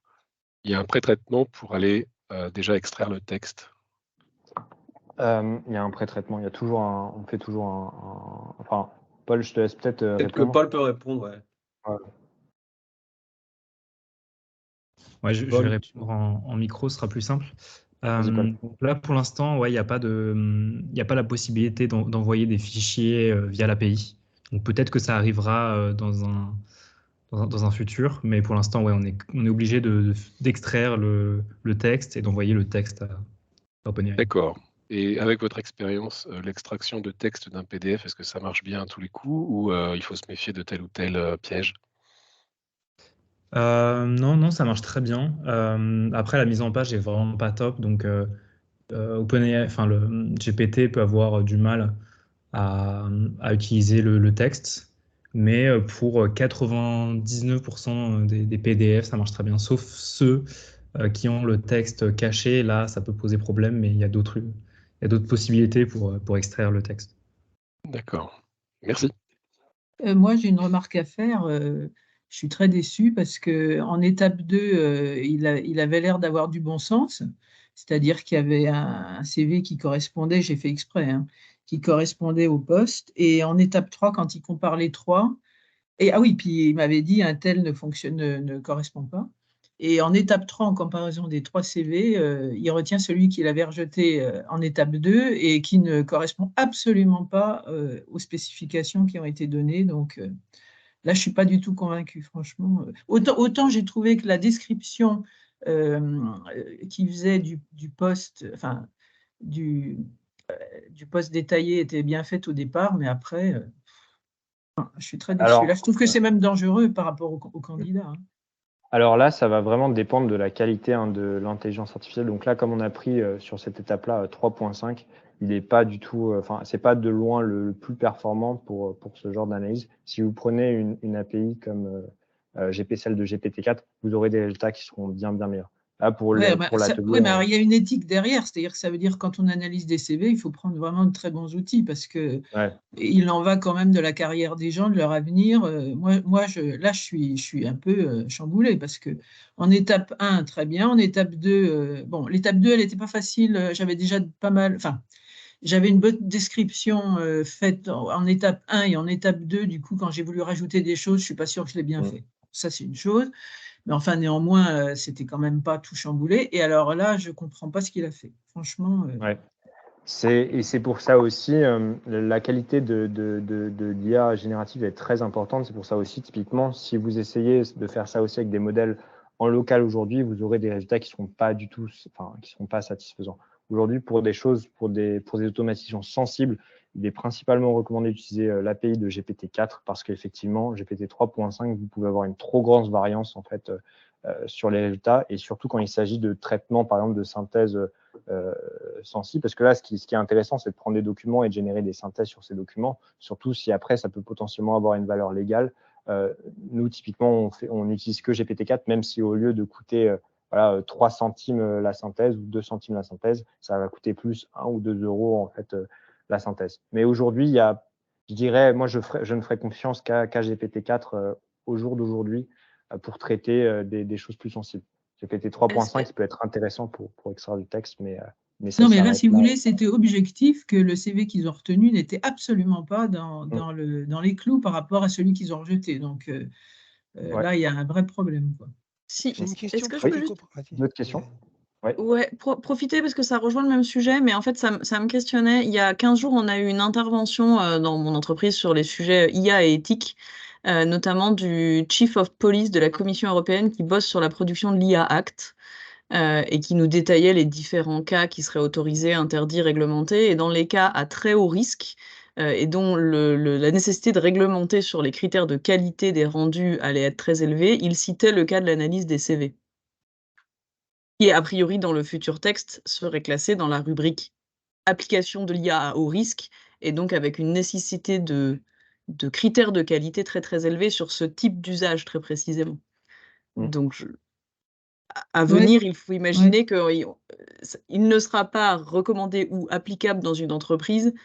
il y a un pré-traitement pour aller déjà extraire le texte? Il y a un pré-traitement. Il y a toujours on fait toujours Enfin, Paul, je te laisse peut-être répondre. Peut-être que Paul peut répondre, ouais. Ouais, je vais répondre en micro, ce sera plus simple. Donc là, pour l'instant, ouais, il n'y a pas la possibilité d'envoyer des fichiers via l'API. Donc peut-être que ça arrivera dans un futur, mais pour l'instant, ouais, on est obligé d'extraire le texte et d'envoyer le texte à OpenAI. D'accord. Et avec votre expérience, l'extraction de texte d'un PDF, est-ce que ça marche bien à tous les coups ou il faut se méfier de tel ou tel piège? Non, ça marche très bien. Après, la mise en page est vraiment pas top, donc OpenAI, enfin le GPT peut avoir du mal à utiliser le texte, mais pour 99% des PDF, ça marche très bien, sauf ceux qui ont le texte caché. Là, ça peut poser problème, mais il y a d'autres possibilités pour extraire le texte. D'accord. Merci. Moi, j'ai une remarque à faire. Je suis très déçue parce qu'en étape 2, il avait l'air d'avoir du bon sens, c'est-à-dire qu'il y avait un CV qui correspondait, j'ai fait exprès, hein, qui correspondait au poste. Et en étape 3, quand il compare les trois, ah oui, puis il m'avait dit un tel ne correspond pas. Et en étape 3, en comparaison des 3 CV, il retient celui qu'il avait rejeté en étape 2 et qui ne correspond absolument pas aux spécifications qui ont été données. Donc là, je ne suis pas du tout convaincue, franchement. Autant j'ai trouvé que la description qui faisait du poste, enfin, du poste détaillé était bien faite au départ, mais après, je suis très déçue. Là, je trouve que c'est même dangereux par rapport aux candidats. Alors là, ça va vraiment dépendre de la qualité de l'intelligence artificielle. Donc là, comme on a pris sur cette étape-là 3.5, il n'est pas du tout, c'est pas de loin le plus performant pour ce genre d'analyse. Si vous prenez une API comme celle de GPT-4, vous aurez des résultats qui seront bien meilleurs. Là, pour l'atelier. Oui, mais il y a une éthique derrière, c'est-à-dire que ça veut dire que quand on analyse des CV, il faut prendre vraiment de très bons outils parce que il en va quand même de la carrière des gens, de leur avenir. Là, je suis un peu chamboulée parce que en étape 1, très bien. En étape 2, bon, l'étape 2, elle n'était pas facile. J'avais déjà pas mal. Enfin, j'avais une bonne description faite en étape 1 et en étape 2. Du coup, quand j'ai voulu rajouter des choses, je ne suis pas sûre que je l'ai bien fait. Ça, c'est une chose. Mais enfin, néanmoins, c'était quand même pas tout chamboulé. Et alors là, je ne comprends pas ce qu'il a fait. Franchement. C'est pour ça aussi, la qualité de l'IA générative est très importante. C'est pour ça aussi, typiquement, si vous essayez de faire ça aussi avec des modèles en local aujourd'hui, vous aurez des résultats qui ne seront pas qui seront pas satisfaisants. Aujourd'hui, pour des choses, pour des automatisations sensibles, il est principalement recommandé d'utiliser l'API de GPT-4 parce qu'effectivement, GPT 3.5, vous pouvez avoir une trop grosse variance en fait, sur les résultats, et surtout quand il s'agit de traitement, par exemple, de synthèse sensible, parce que là, ce qui est intéressant, c'est de prendre des documents et de générer des synthèses sur ces documents, surtout si après, ça peut potentiellement avoir une valeur légale. Nous, typiquement, on n'utilise que GPT-4, même si au lieu de coûter 3 centimes la synthèse ou 2 centimes la synthèse, ça va coûter plus 1 ou 2 euros en fait, la synthèse. Mais aujourd'hui, je dirais, moi, je ne ferai confiance qu'à GPT-4 au jour d'aujourd'hui pour traiter des choses plus sensibles. GPT 3.5, ça peut être intéressant pour extraire du texte, mais ça non, mais là, si vous voulez, c'était objectif que le CV qu'ils ont retenu n'était absolument pas dans les clous par rapport à celui qu'ils ont rejeté. Donc là, il y a un vrai problème, quoi. Si, J'ai une question. est-ce que je peux juste... D'autres questions? Ouais, profiter parce que ça rejoint le même sujet, mais en fait, ça me questionnait. Il y a 15 jours, on a eu une intervention dans mon entreprise sur les sujets IA et éthique, notamment du Chief of Police de la Commission européenne qui bosse sur la production de l'IA Act et qui nous détaillait les différents cas qui seraient autorisés, interdits, réglementés, et dans les cas à très haut risque, et dont la nécessité de réglementer sur les critères de qualité des rendus allait être très élevée, il citait le cas de l'analyse des CV. Qui, a priori, dans le futur texte, serait classé dans la rubrique application de l'IA à haut risque, et donc avec une nécessité de critères de qualité très très élevés sur ce type d'usage très précisément. Donc, à venir, il faut imaginer qu'il ne sera pas recommandé ou applicable dans une entreprise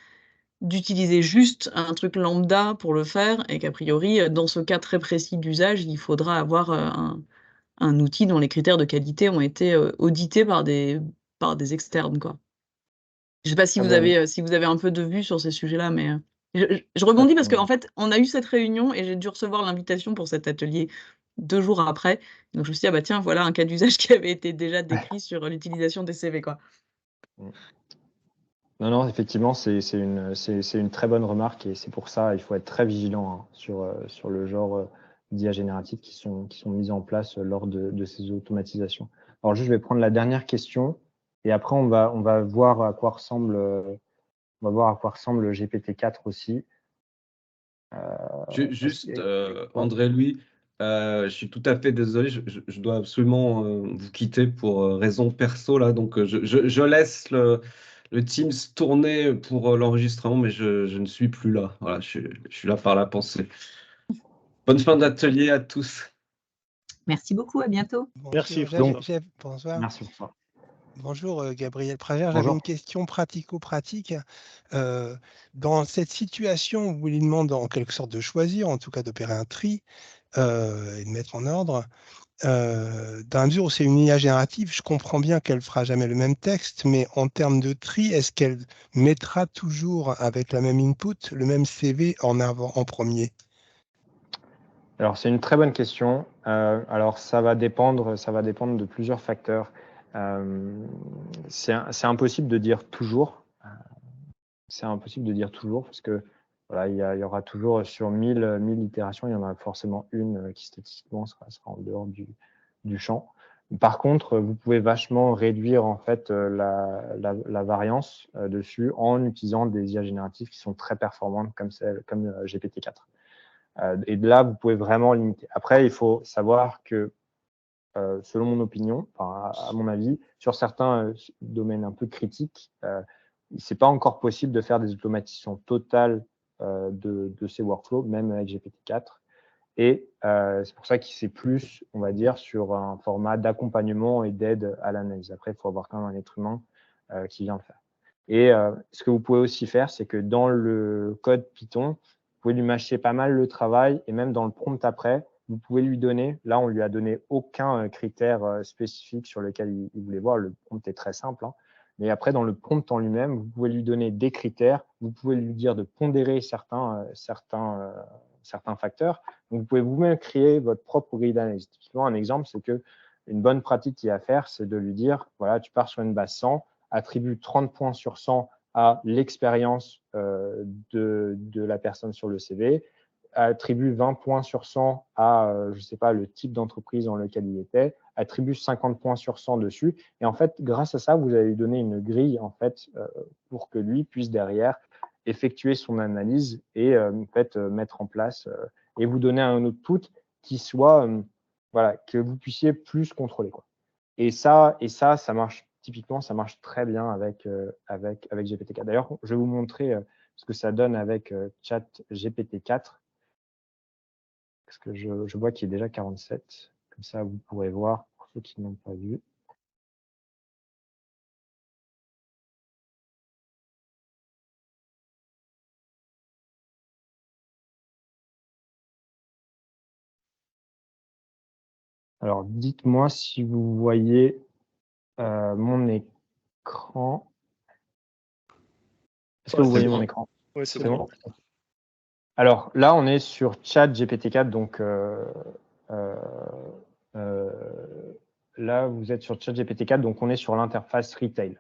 d'utiliser juste un truc lambda pour le faire, et qu'a priori, dans ce cas très précis d'usage, il faudra avoir un outil dont les critères de qualité ont été audités par des externes, quoi. Je ne sais pas si vous avez un peu de vue sur ces sujets-là, mais je rebondis parce qu'en fait, on a eu cette réunion et j'ai dû recevoir l'invitation pour cet atelier 2 jours après. Donc je me suis dit, ah bah tiens, voilà un cas d'usage qui avait été déjà décrit sur l'utilisation des CV, quoi. Non, effectivement, c'est une très bonne remarque, et c'est pour ça il faut être très vigilant sur le genre d'IA générative qui sont mises en place lors de ces automatisations. Alors juste, je vais prendre la dernière question, et après on va voir à quoi ressemble GPT-4 aussi. André-Louis, je suis tout à fait désolé, je dois absolument vous quitter pour raison perso là, donc je laisse le Teams tourner pour l'enregistrement, mais je ne suis plus là. Voilà, je suis là par la pensée. Bonne fin d'atelier à tous. Merci beaucoup, à bientôt. Merci. Bonsoir. Merci, bonsoir. Bonjour Gabriel Pragère, j'avais une question pratico-pratique. Dans cette situation où il demande en quelque sorte de choisir, en tout cas d'opérer un tri et de mettre en ordre, dans la mesure où c'est une IA générative, je comprends bien qu'elle ne fera jamais le même texte, mais en termes de tri, est-ce qu'elle mettra toujours avec la même input, le même CV en avant en premier? Alors, c'est une très bonne question. Alors, ça va dépendre de plusieurs facteurs. C'est impossible de dire toujours. C'est impossible de dire toujours parce que voilà, il y aura toujours sur 1000 itérations, il y en a forcément une qui statistiquement sera en dehors du champ. Par contre, vous pouvez vachement réduire en fait la variance dessus en utilisant des IA génératives qui sont très performantes comme GPT-4. Et de là, vous pouvez vraiment limiter. Après, il faut savoir que, selon mon opinion, à mon avis, sur certains domaines un peu critiques, c'est pas encore possible de faire des automatisations totales de ces workflows, même avec GPT-4. Et c'est pour ça que c'est plus, on va dire, sur un format d'accompagnement et d'aide à l'analyse. Après, il faut avoir quand même un être humain qui vient le faire. Et ce que vous pouvez aussi faire, c'est que dans le code Python, vous pouvez lui mâcher pas mal le travail, et même dans le prompt après, vous pouvez lui donner, là on lui a donné aucun critère spécifique sur lequel il voulait voir, le prompt est très simple, hein. Mais après dans le prompt en lui-même, vous pouvez lui donner des critères, vous pouvez lui dire de pondérer certains facteurs, donc vous pouvez vous-même créer votre propre grille d'analyse. Typiquement, un exemple, c'est que une bonne pratique qu'il y a à faire, c'est de lui dire, voilà, tu pars sur une base 100, attribue 30 points sur 100 à l'expérience de la personne sur le CV, attribue 20 points sur 100 à, je ne sais pas, le type d'entreprise dans lequel il était, attribue 50 points sur 100 dessus. Et en fait, grâce à ça, vous allez lui donner une grille en fait, pour que lui puisse derrière effectuer son analyse et en fait, mettre en place et vous donner un output qui soit, voilà, que vous puissiez plus contrôler, quoi. Et ça marche typiquement, ça marche très bien avec GPT-4. D'ailleurs, je vais vous montrer ce que ça donne avec ChatGPT-4. Parce que je vois qu'il est déjà 47. Comme ça, vous pourrez voir pour ceux qui n'ont pas vu. Alors, dites-moi si vous voyez mon écran. Est-ce que vous voyez mon écran? Oui, c'est bon. Alors, là, on est sur ChatGPT-4. Donc, là, vous êtes sur ChatGPT-4. Donc, on est sur l'interface retail.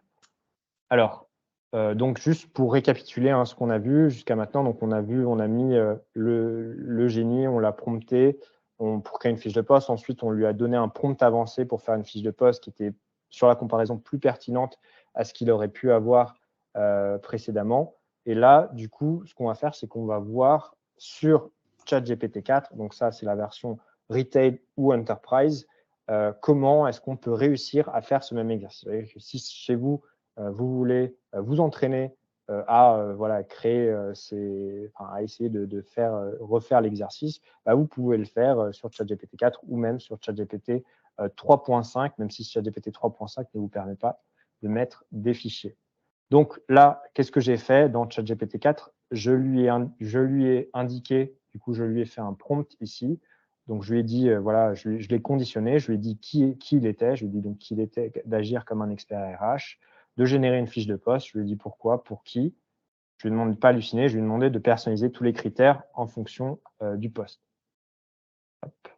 Alors, donc, juste pour récapituler ce qu'on a vu jusqu'à maintenant. Donc, on a mis le génie, on l'a prompté pour créer une fiche de poste. Ensuite, on lui a donné un prompt avancé pour faire une fiche de poste qui était sur la comparaison plus pertinente à ce qu'il aurait pu avoir précédemment. Et là, du coup, ce qu'on va faire, c'est qu'on va voir sur ChatGPT-4, donc ça, c'est la version Retail ou Enterprise, comment est-ce qu'on peut réussir à faire ce même exercice. Vous voyez que si chez vous, vous voulez vous entraîner à créer à essayer de refaire l'exercice, vous pouvez le faire sur ChatGPT-4 ou même sur ChatGPT 3.5, même si ChatGPT 3.5 ne vous permet pas de mettre des fichiers. Donc là, qu'est-ce que j'ai fait dans ChatGPT-4? Je lui ai indiqué, du coup, je lui ai fait un prompt ici. Donc, je lui ai dit, voilà, je l'ai conditionné, je lui ai dit qui il était, je lui ai dit donc qu'il était d'agir comme un expert RH, de générer une fiche de poste, je lui ai dit pourquoi, pour qui. Je lui ai demandé de pas halluciner, je lui ai demandé de personnaliser tous les critères en fonction du poste. Hop.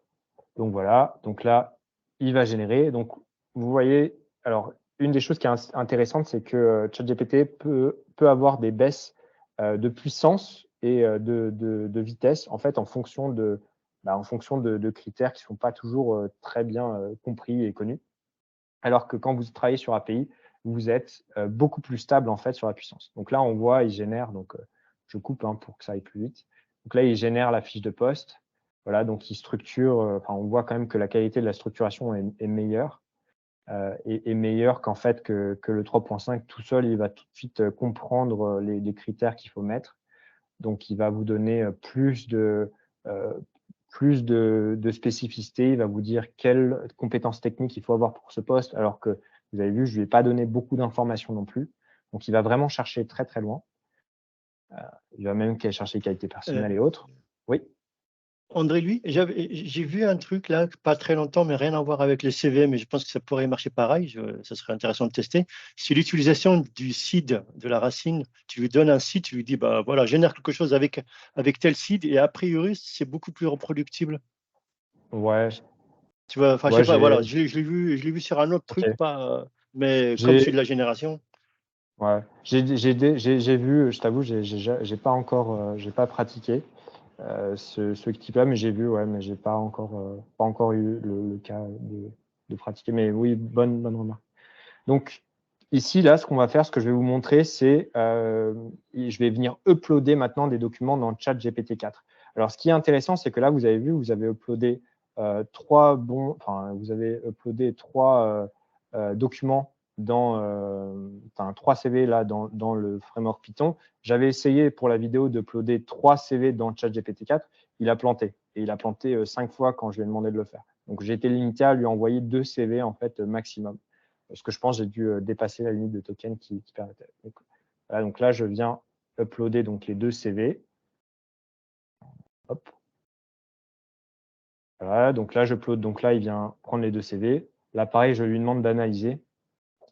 Donc voilà, donc là, il va générer. Donc, vous voyez, alors, une des choses qui est intéressante, c'est que ChatGPT peut avoir des baisses de puissance et de vitesse, en fait, en fonction de critères qui ne sont pas toujours très bien compris et connus. Alors que quand vous travaillez sur API, vous êtes beaucoup plus stable, en fait, sur la puissance. Donc là, on voit, il génère, donc je coupe pour que ça aille plus vite. Donc là, il génère la fiche de poste. Voilà, donc il structure, on voit quand même que la qualité de la structuration est meilleure. Et meilleur qu'en fait que le 3.5 tout seul, il va tout de suite comprendre les critères qu'il faut mettre. Donc, il va vous donner plus de spécificité. Il va vous dire quelles compétences techniques il faut avoir pour ce poste, alors que vous avez vu, je ne lui ai pas donné beaucoup d'informations non plus. Donc, il va vraiment chercher très, très loin. Il va même chercher qualité personnelle et autres. Oui. André, lui, j'ai vu un truc là, pas très longtemps, mais rien à voir avec les CV, mais je pense que ça pourrait marcher pareil. Ça serait intéressant de tester. C'est l'utilisation du seed, de la racine. Tu lui donnes un seed, tu lui dis, bah voilà, génère quelque chose avec tel seed, et a priori, c'est beaucoup plus reproductible. Ouais. Tu vois, enfin, je sais pas, voilà, je l'ai vu sur un autre truc, mais comme c'est de la génération. Ouais, j'ai vu, je t'avoue, j'ai pas encore, j'ai pas pratiqué. Ce type-là, mais j'ai vu, ouais, mais j'ai pas encore eu le cas de pratiquer. Mais oui, bonne remarque. Donc ici, là, ce qu'on va faire, ce que je vais vous montrer, c'est je vais venir uploader maintenant des documents dans ChatGPT-4. Alors, ce qui est intéressant, c'est que là, vous avez vu, vous avez uploadé trois documents dans 3 CV là dans le framework Python. J'avais essayé pour la vidéo d'uploader 3 CV dans ChatGPT-4. Il a planté. Et il a planté 5 fois quand je lui ai demandé de le faire. Donc, j'ai été limité à lui envoyer 2 CV en fait maximum. Parce que je pense que j'ai dû dépasser la limite de token qui permettait. Donc, voilà, donc là, je viens uploader donc, les 2 CV. Hop. Voilà, donc là, j'upload. Donc là, il vient prendre les 2 CV. Là, pareil, je lui demande d'analyser.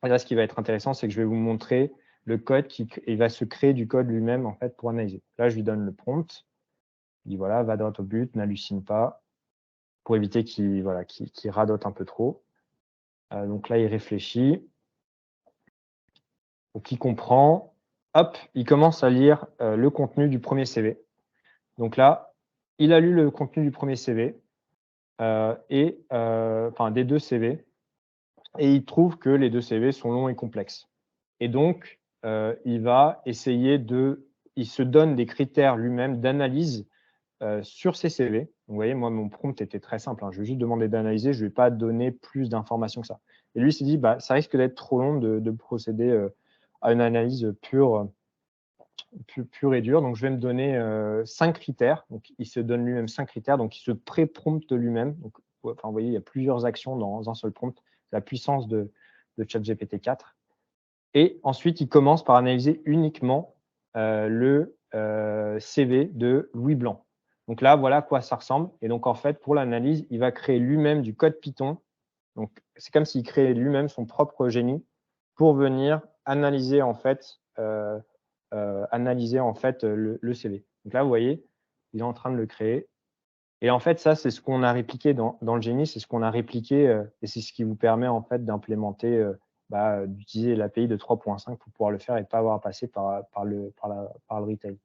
Et là, ce qui va être intéressant, c'est que je vais vous montrer le code il va se créer du code lui-même en fait pour analyser. Là, je lui donne le prompt. Il dit voilà, va droit au but, n'hallucine pas, pour éviter qu'il radote un peu trop. Donc là, il réfléchit. Donc, il comprend. Hop, il commence à lire le contenu du premier CV. Donc là, il a lu le contenu du premier CV des 2 CV. Et il trouve que les 2 CV sont longs et complexes. Et donc, il va essayer de il se donne des critères lui-même d'analyse sur ses CV. Donc, vous voyez, moi, mon prompt était très simple. Je vais juste demander d'analyser, je ne vais pas donner plus d'informations que ça. Et lui, il s'est dit, ça risque d'être trop long de procéder à une analyse pure et dure. Donc, je vais me donner 5 critères. Donc, il se donne lui-même 5 critères. Donc, il se pré-prompte lui-même. Donc, vous voyez, il y a plusieurs actions dans un seul prompt. La puissance de ChatGPT 4. Et ensuite, il commence par analyser uniquement le CV de Louis Blanc. Donc là, voilà à quoi ça ressemble. Et donc, en fait, pour l'analyse, il va créer lui-même du code Python. Donc, c'est comme s'il créait lui-même son propre génie pour venir analyser, en fait, le CV. Donc là, vous voyez, il est en train de le créer. Et en fait, ça, c'est ce qu'on a répliqué dans le génie. C'est ce qu'on a répliqué et c'est ce qui vous permet, en fait, d'implémenter, d'utiliser l'API de 3.5 pour pouvoir le faire et pas avoir à passer par le retail.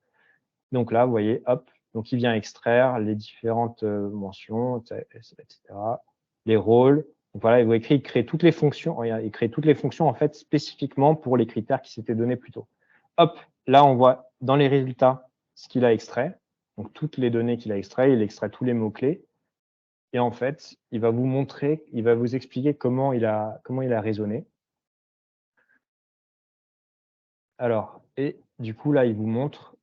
Donc là, vous voyez, hop, donc il vient extraire les différentes mentions, etc., les rôles. Donc voilà, il crée toutes les fonctions. Regarde, il crée toutes les fonctions en fait spécifiquement pour les critères qui s'étaient donnés plus tôt. Hop, là on voit dans les résultats ce qu'il a extrait. Donc toutes les données qu'il a extrait, il extrait tous les mots-clés. Et en fait, il va vous montrer, il va vous expliquer comment il a raisonné. Alors, et du coup, là, il vous montre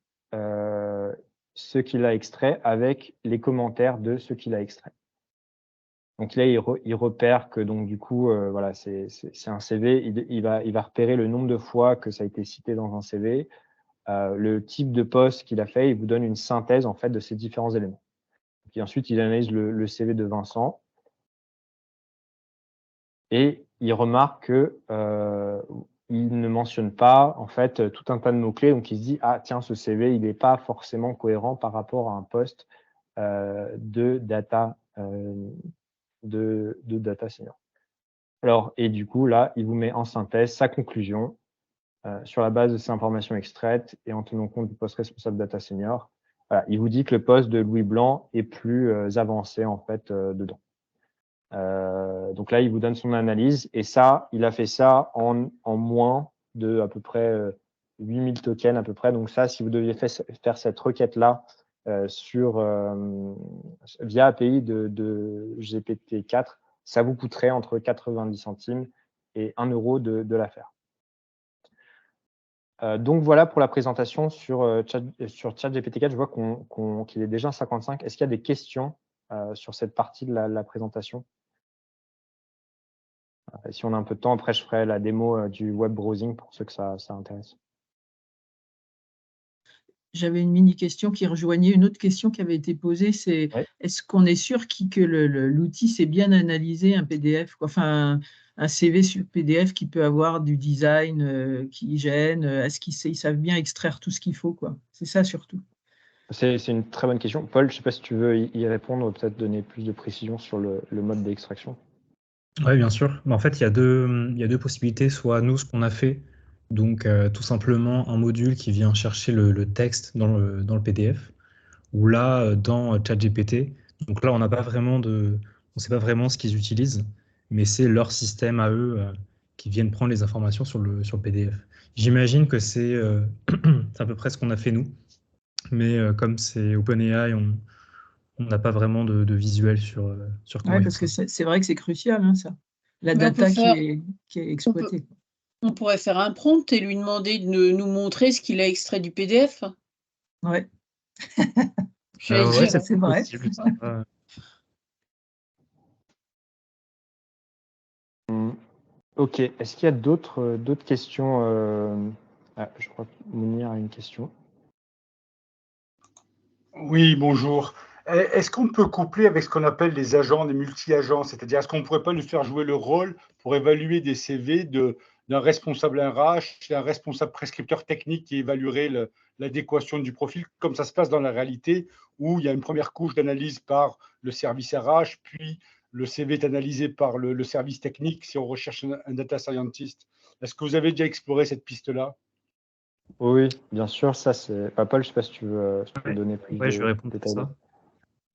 ce qu'il a extrait avec les commentaires de ce qu'il a extrait. Donc là, il repère que donc du coup, voilà, c'est un CV. Il va repérer le nombre de fois que ça a été cité dans un CV, le type de poste qu'il a fait. Il vous donne une synthèse en fait de ces différents éléments. Et ensuite, il analyse le CV de Vincent et il remarque que il ne mentionne pas en fait tout un tas de mots-clés. Donc, il se dit, ah tiens, ce CV, il n'est pas forcément cohérent par rapport à un poste de data senior. Alors, et du coup, là, il vous met en synthèse sa conclusion sur la base de ces informations extraites et en tenant compte du poste responsable data senior. Voilà, il vous dit que le poste de Louis Blanc est plus avancé en fait dedans. Donc là, il vous donne son analyse et ça, il a fait ça en moins de à peu près 8000 tokens à peu près. Donc ça, si vous deviez faire cette requête-là via API de GPT-4, ça vous coûterait entre 90 centimes et 1 euro de la faire. Donc voilà pour la présentation sur ChatGPT-4. Je vois qu'il est déjà 55. Est-ce qu'il y a des questions sur cette partie de la présentation? Si on a un peu de temps, après, je ferai la démo du web browsing pour ceux que ça intéresse. J'avais une mini-question qui rejoignait une autre question qui avait été posée, c'est est-ce qu'on est sûr que l'outil sait bien analyser un PDF, enfin un CV sur PDF qui peut avoir du design qui gêne, est-ce qu'ils savent bien extraire tout ce qu'il faut, quoi? C'est ça surtout. C'est une très bonne question. Paul, je ne sais pas si tu veux y répondre, peut-être donner plus de précision sur le mode d'extraction. Oui, bien sûr. Mais en fait, il y a deux possibilités. Soit nous, ce qu'on a fait, donc tout simplement un module qui vient chercher le texte dans le PDF, ou là, dans ChatGPT. Donc là, on n'a pas vraiment on ne sait pas vraiment ce qu'ils utilisent, mais c'est leur système à eux qui viennent prendre les informations sur le PDF. J'imagine que c'est à peu près ce qu'on a fait nous, mais comme c'est OpenAI, on n'a pas vraiment de visuel sur comment parce que c'est vrai que c'est crucial, hein, ça. La data qui est exploitée. On pourrait faire un prompt et lui demander de nous montrer ce qu'il a extrait du PDF. Ouais. Ouais, c'est vrai. Ok. Est-ce qu'il y a d'autres questions? Je crois que Mounir a une question. Oui, bonjour. Est-ce qu'on peut coupler avec ce qu'on appelle des agents, des multi-agents? C'est-à-dire, est-ce qu'on ne pourrait pas lui faire jouer le rôle pour évaluer des CV d'un responsable RH, d'un responsable prescripteur technique qui évaluerait l'adéquation du profil, comme ça se passe dans la réalité, où il y a une première couche d'analyse par le service RH, puis le CV est analysé par le service technique si on recherche un data scientist. Est-ce que vous avez déjà exploré cette piste-là? Oui, bien sûr. Ça, c'est Paul, je ne sais pas si tu veux donner plus de je vais répondre détails.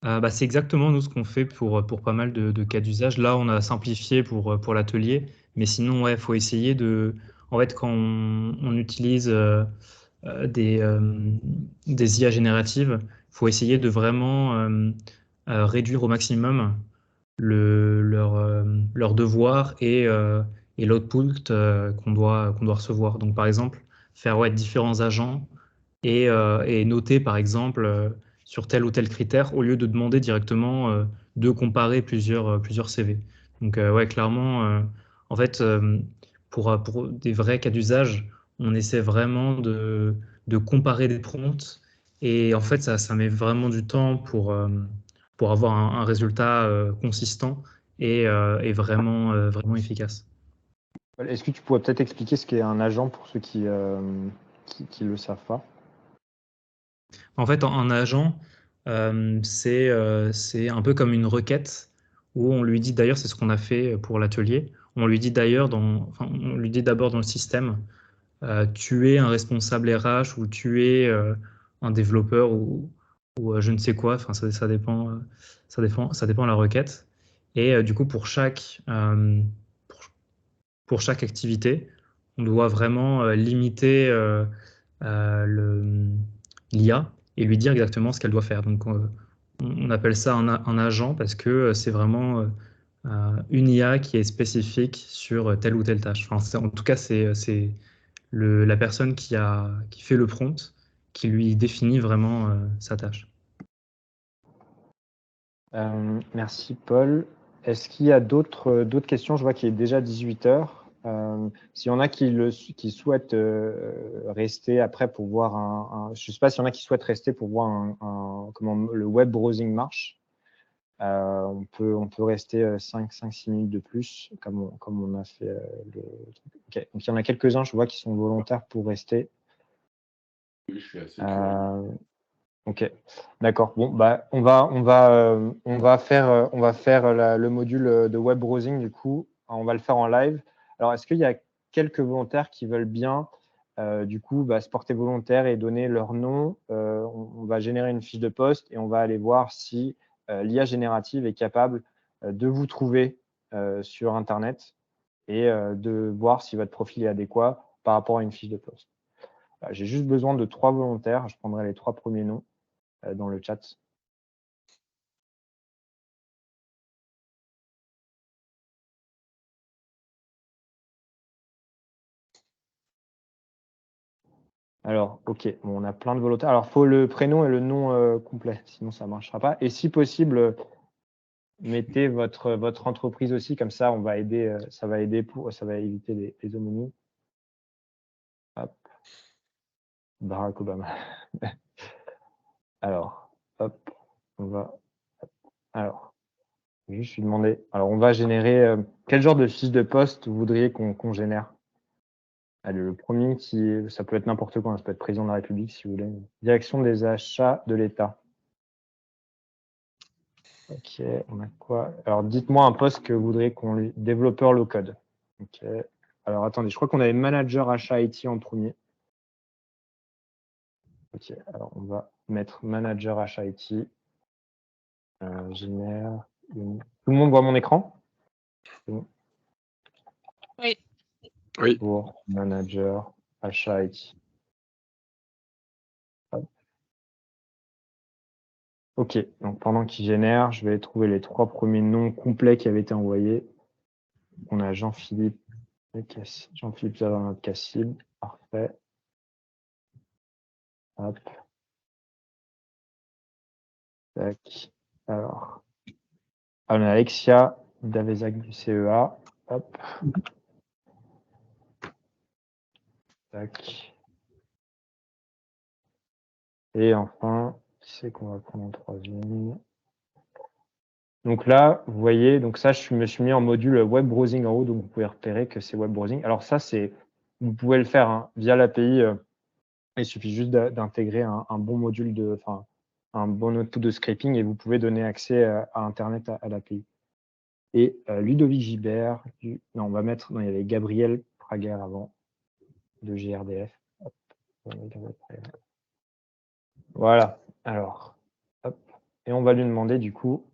À ça. C'est exactement nous ce qu'on fait pour pas mal de cas d'usage. Là, on a simplifié pour l'atelier, mais sinon, il faut essayer de… En fait, quand on utilise des IA génératives, il faut essayer de vraiment réduire au maximum leur devoir et l'output qu'on doit recevoir. Donc, par exemple, faire différents agents et noter, par exemple, sur tel ou tel critère, au lieu de demander directement de comparer plusieurs CV. Donc, ouais, clairement, en fait, pour des vrais cas d'usage, on essaie vraiment de comparer des prompts. Et en fait, ça met vraiment du temps pour avoir un résultat consistant et vraiment efficace. Est-ce que tu pourrais peut-être expliquer ce qu'est un agent pour ceux qui le savent pas? En fait, un agent, c'est un peu comme une requête où on lui dit, d'ailleurs, c'est ce qu'on a fait pour l'atelier, on lui dit d'abord dans le système, tu es un responsable RH ou tu es un développeur ou je ne sais quoi, enfin, ça dépend de la requête. Et du coup, pour chaque activité, on doit vraiment limiter l'IA et lui dire exactement ce qu'elle doit faire. Donc, on appelle ça un agent parce que c'est vraiment une IA qui est spécifique sur telle ou telle tâche. Enfin, en tout cas, c'est la personne qui fait le prompt qui lui définit vraiment sa tâche. Merci Paul. Est-ce qu'il y a d'autres questions? Je vois qu'il est déjà 18 h. S'il y en a qui souhaitent rester après pour voir je ne sais pas s'il y en a qui souhaitent rester pour voir comment le web browsing marche. On peut rester 5-6 minutes de plus, comme on a fait le truc. Okay. Donc il y en a quelques-uns, je vois, qui sont volontaires pour rester. Oui, je suis assez curieux. Ok, d'accord. Bon, bah, on va faire le module de web browsing du coup. On va le faire en live. Alors, est-ce qu'il y a quelques volontaires qui veulent bien du coup se porter volontaire et donner leur nom? On va générer une fiche de poste et on va aller voir si l'IA générative est capable de vous trouver sur Internet et de voir si votre profil est adéquat par rapport à une fiche de poste. J'ai juste besoin de 3 volontaires. Je prendrai les 3 premiers noms dans le chat. Alors, ok, bon, on a plein de volontaires. Alors, il faut le prénom et le nom complet, sinon ça ne marchera pas. Et si possible, mettez votre entreprise aussi, comme ça, on va aider, ça va éviter les homonymes. Hop. Barack Obama. Alors, hop, on va. Alors, je vais juste lui demander. Alors, on va générer. Quel genre de fiche de poste vous voudriez qu'on génère? Allez, le premier ça peut être n'importe quoi, ça peut être président de la République si vous voulez. Direction des achats de l'État. Ok, on a quoi? Alors, dites-moi un poste que vous voudriez qu'on lui. Développeur low code. Ok. Alors, attendez, je crois qu'on avait manager achat IT en premier. Ok, alors on va mettre manager achat IT. Génère. Tout le monde voit mon écran? Bon. Oui. Oui. Pour manager achat IT. Hop. Ok, donc pendant qu'il génère, je vais trouver les 3 premiers noms complets qui avaient été envoyés. On a Jean-Philippe Zavrin Cassib. Parfait. Hop. Tac. Alors, on a Alexia Davezac du CEA. Hop. Tac. Et enfin, qui c'est qu'on va prendre en troisième? Donc là, vous voyez, donc ça, je me suis mis en module web browsing en haut, donc vous pouvez repérer que c'est web browsing. Alors ça, vous pouvez le faire via l'API. Il suffit juste d'intégrer un bon module un bon output de scraping et vous pouvez donner accès à Internet à l'API. Et Ludovic Gibert, non, on va mettre, non, il y avait Gabriel Prager avant, de GRDF. Hop. Voilà, alors, hop. Et on va lui demander du coup